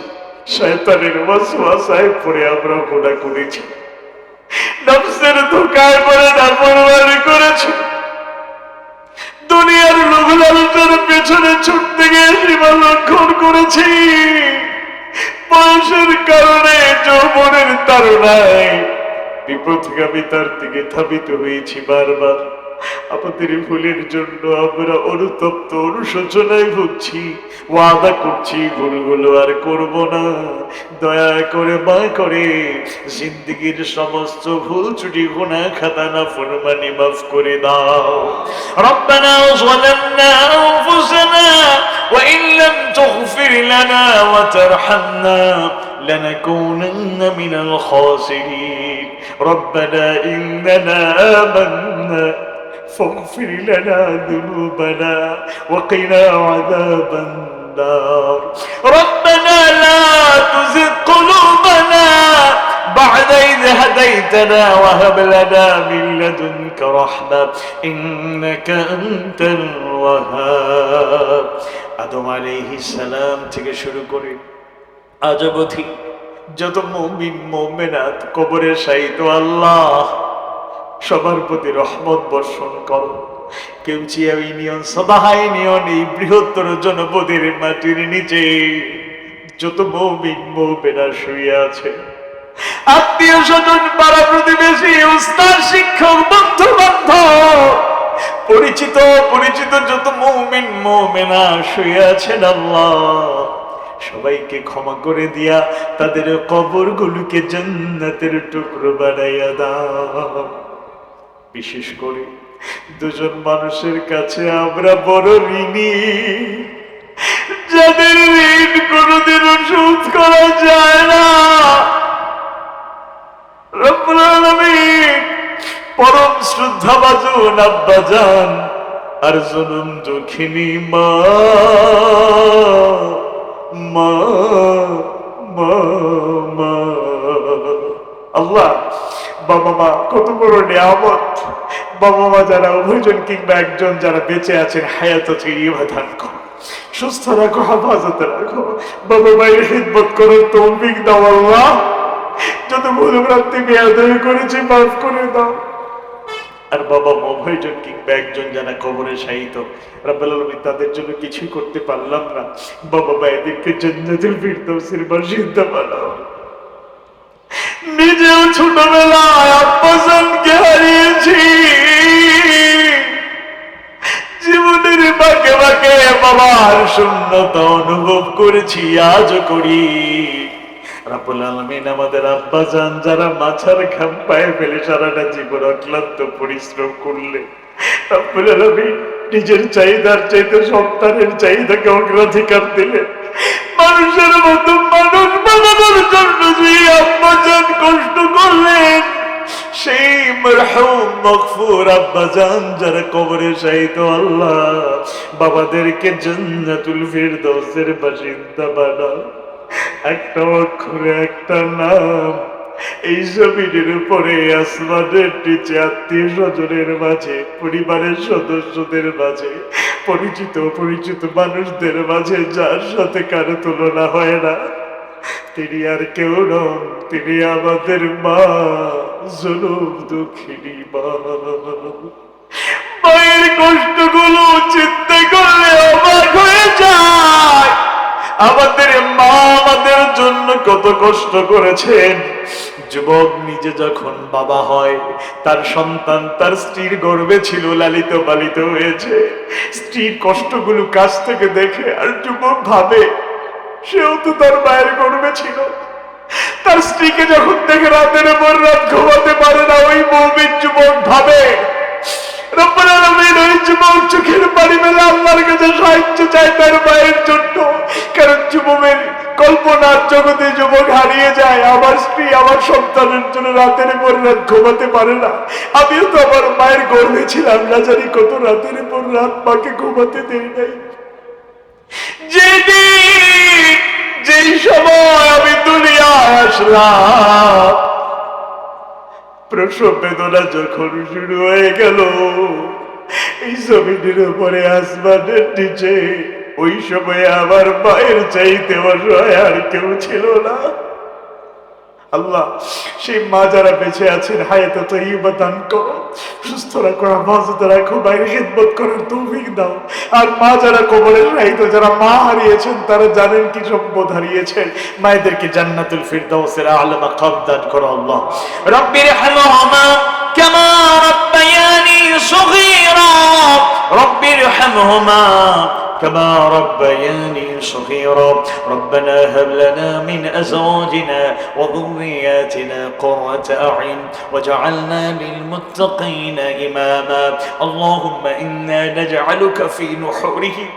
S1: শয়তানের ওয়াসওয়াসায় পড়ে আমরা গুনাহ করেছি, নফসের ধোঁকায় পড়ে নাফরমানি করেছি, দুনিয়ার লোভ লালসার পেছনে ছুটতে গিয়ে সীমা লঙ্ঘন করেছি, বয়সের কারণে যৌবনের তাড়নায় বিপথগামিতার দিকে ধাবিত হয়েছি বারবার। আমাদের ভুলের জন্য আমরা অনুতপ্ত, অনুশোচনায় ভুগছি, ওয়াদা করছি ভুলগুলো আর করব না। দয়া করে মা করে জিন্দেগীর সমস্ত ভুল ত্রুটি গুনাহ খাতা নাফরমানি মাফ করে দাও। রব্বানা যালামনা আনফুসানা ওয়া ইন লাম তাগফির লানা ওয়া তারহামনা লানাকুনান্না মিনাল খাসিরিন। রব্বানা ইন্নানা আমান্না فاغفر لنا ذنوبنا وقنا عذاب النار. ربنا لا تزغ قلوبنا بعد إذ هديتنا وهب لنا من لدنك رحمة إنك أنت الوهاب. আদম আলাইহিস সালাম থেকে শুরু করে আজ অবধি যত মুমিন মুমিনাত কবরে শায়িত আল্লাহ সবার প্রতি রহমত বর্ষণ করো। কেউচিয়া ইউনিয়ন সবাহা ইউনিয়ন এই বৃহত্তর জনপদের মাটির নিচে যত মুমিন মুমিনা শুয়ে আছে, আত্মীয় স্বজন, পাড়া প্রতিবেশী, উস্তাদ, শিক্ষক, বন্ধু বান্ধব, পরিচিত পরিচিত যত মুমিন মুমিনা শুয়ে আছেন আল্লাহ সবাইকে ক্ষমা করে দিয়া তাদের কবরগুলোকে জান্নাতের টুকরো বানাইয়া দাও। বিশেষ করে দুজন মানুষের কাছে আমরা বড় ঋণী, যাদের ঋণ কোনোদিনও শোধ করা যায় না। রব্বুল আলামিন পরম শ্রদ্ধাভাজন আব্বাজান আর জনম দুঃখিনী মা মা মা মা আল্লাহ, বাবা মা কত বড় নিয়ামত। বাবা মা যারা উভয়জন কিংবা একজন যারা বেঁচে আছেন, হায়াত দান করো, সুস্থ রাখো, হেফাজতে রাখো। বাবা মায়ের খিদমত করো, তৌফিক দাও আল্লাহ। যত ভুল ভ্রান্তি বেয়াদবি করেছি মাফ করে দাও। আর বাবা মা উভয়জন কিংবা একজন যারা কবরে শায়িত, রব্বুল আলামিন তাদের জন্য কিছুই করতে পারলাম না, বাবা মায়েদেরকে জান্নাতুল ফিরদাউসের বাসিন্দা বানাও। নিজেও ছোটবেলায় আব্বাজানকে হারিয়েছি, জীবনের বাঁকে বাঁকে বাবার শূন্যতা অনুভব করেছি, আজও করি। রব্বুল আলামিন আমাদের আব্বাজান যারা মাথার ঘাম পায়ে ফেলে সারাটা জীবন অক্লান্ত পরিশ্রম করলে, রব্বুল আলামিন নিজের চাহিদার চাইতে সন্তানের চাহিদাকে অগ্রাধিকার দিলেন। মানুষের মতো মানুষ বানানোর জন্য যে আব্বাজান কষ্ট করলেন, সেই মরহুম মগফুর আব্বাজান যারা কবরে শায়িত, আল্লাহ বাবাদেরকে জান্নাতুল ফিরদৌসের বাসিন্দা বানাও। একটা অক্ষরে একটা নাম এই জমিনের উপরে, আসমানের নিচে, আত্মীয় স্বজনের মাঝে, পরিবারের সদস্যদের মাঝে, পরিচিত অপরিচিত মানুষদের মাঝে যার সাথে কারো তুলনা হয় না, তিনি আর কেউ নন, তিনি আমাদের মা, জনম দুঃখিনী মা। মায়ের কষ্টগুলো চিন্তা করলে অবাক হয়ে যায়। আমাদের মা আমাদের জন্য কত কষ্ট করেছেন। যুবক নিজে যখন বাবা হয়, তার সন্তান তার স্ত্রীর গর্ভে ছিল, লালিত পালিত হয়েছে, স্ত্রীর কষ্টগুলো কাছ থেকে দেখে আর যুবক ভাবে সেও তো তার মায়ের গর্ভে ছিল। তার স্ত্রীকে যখন দেখে রাতের পর রাত ঘুমাতে পারে না, ওই মুমিন যুবক ভাবে রব্বুল আলামিন ওই যুবক চোখের পানি মেলে আল্লাহর কাছে সাহায্য চায় তার মায়ের জন্য। কারণ যুবকের কল্পনার জগতে যুবক হারিয়ে যায়, আমার স্ত্রী আমার সন্তানের জন্য রাতের পর রাত ঘুমাতে পারে না, আমিও তো আমার মায়ের গর্ভে ছিলাম, না জানি কত রাতের পর রাত মাকে ঘুমাতে দেই নাই। যেই সময় আমি দুনিয়ায় আসলাম, প্রসব বেদনা যখন শুরু হয়ে গেল এই জমিনের উপরে, আসমানের নিচে, ওই সময়ে আমার মায়ের চাইতে অসহায় আর কেউ ছিল না। আল্লাহ সেই মা যারা বেঁচে আছেন হায়াতে তাইয়্যিবা দান করো, সুস্থ রাখো, হেফাজত রাখো, বাইরে খিদমত করার তৌফিক দাও। আর মা যারা কবরে শায়িত, যারা মা হারিয়েছেন, তারা জানেন কি সম্পদ হারিয়েছেন, মায়েদেরকে জান্নাতুল ফিরদাউসের আলা মাকাম দান করো আল্লাহ। রব্বির হামহুমা কামা রাব্বায়ানি সগীরা, রব্বির হামহুমা كما ربياني صغيرا ربنا هب لنا من أزواجنا وذرياتنا قرة أعين واجعلنا للمتقين إماما اللهم إنا نجعلك في نحورهم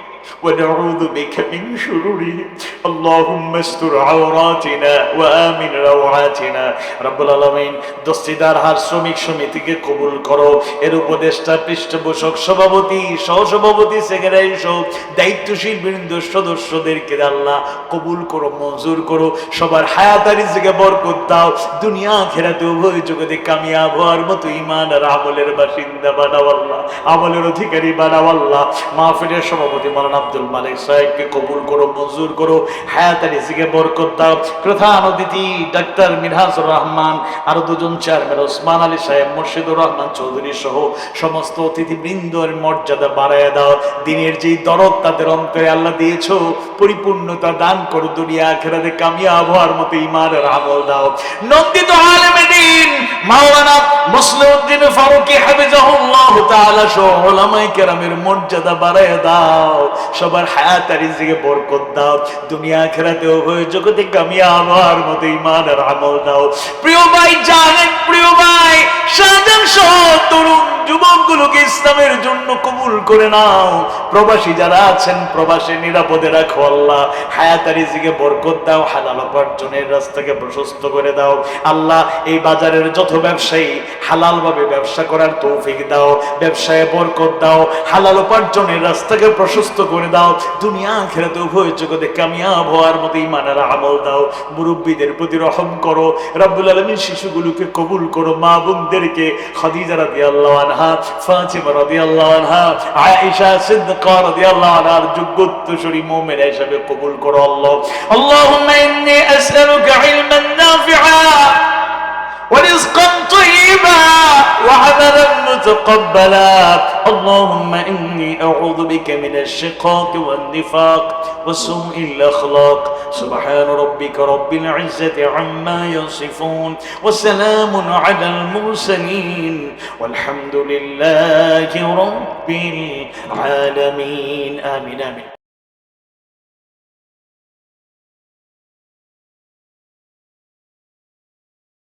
S1: ونعوذ بك من شرورهم اللهم استر عوراتنا وآمن روعاتنا رب العالمين দস্তিদার হার শ্রমিক সমিতিকে কবুল করো, এর উপদেষ্টা, পৃষ্ঠপোষক, সভাপতি, সহসভাপতি, সেক্রেটারি সহ দায়িত্বশীল বৃন্দ সদস্যদেরকে আল্লাহ কবুল করো, মঞ্জুর করো, সবার হায়াত আর রিজিকে বরকত দাও, দুনিয়া আখিরাতে উভয় জগতে কামিয়াব হওয়ার মতো ঈমান আর আমলের বাসিন্দা বানাও আল্লাহ, আমলের অধিকারী বানাও আল্লাহ। মাহফিলের সভাপতি মাওলানা আব্দুল মালিক সাহেবকে কবুল করো, মঞ্জুর করো, হায়াত আর রিজিকে বরকত দাও। প্রধান অতিথি ডাক্তার মিনহাজুর রহমান, আরো দুজন চেয়ারম্যান ওসমান আলী সাহেব, মুর্শিদুর রহমান চৌধুরী সহ সমস্ত অতিথিবৃন্দের মর্যাদা বাড়ায় দাও। দিনের যেই দরদ তাদের অন্তরে আল্লাহ দিয়েছো, পরিপূর্ণতা দান করো, দুনিয়া আখিরাতে কামিয়াব হওয়ার মতো ঈমানের আমল দাও। নন্দিত আলেমে দ্বীন মাওলানা মুসলিউদ্দিন ফারুকী হাফিজাহুল্লাহ তাআলা সহ উলামায়ে কেরামের মর্যাদা বাড়ায় দাও, সবার হায়াত আর রিজিকে বরকত দাও, দুনিয়া আখিরাতে উভয় জগতে কামিয়াব হওয়ার মতো ঈমানের আমল দাও। প্রিয় ভাই জানেন, প্রিয় ভাই শাহজাহান সহ তরুণ যুবকগুলোকে ইসলামের জন্য কবুল করে নাও। প্রবাসী যারা আছেন, প্রবাসে নিরাপদে রাখো আল্লাহ, হায়াত আর রিজিকে বরকত দাও, হালাল উপার্জনের রাস্তাকে প্রশস্ত করে দাও আল্লাহ। এই বাজারের যত ব্যবসায়ী হালাল ভাবে ব্যবসা করার তৌফিক দাও, ব্যবসায় বরকত দাও, হালাল উপার্জনের রাস্তাকে প্রশস্ত করে দাও, দুনিয়া আখিরাতে উভয় জগতে কামিয়াব হওয়ার মতো ঈমানের আমল দাও। মুরব্বীদের প্রতি রহম করো রব্বুল আলামিন, শিশুগুলোকে কবুল করো, মা বোনদেরকে খাদিজা রাদিয়াল্লাহু আনহা, ফাতিমা রাদিয়াল্লাহু আনহা, আয়েশা সিদ্দিকা রাদিয়াল্লাহু আনহার যোগ্য উত্তরসূরি মুমিনা হিসেবে কবুল করো আল্লাহ। আল্লাহুম্মা ইন্নী আসআলুকা ইলমান নাফিআ ورزقا طيبا وعملا متقبلا اللهم إني أعوذ بك من الشقاق والنفاق وسوء الأخلاق سبحان ربك رب العزة عما يصفون وسلام على المرسلين والحمد لله رب العالمين آمين آمين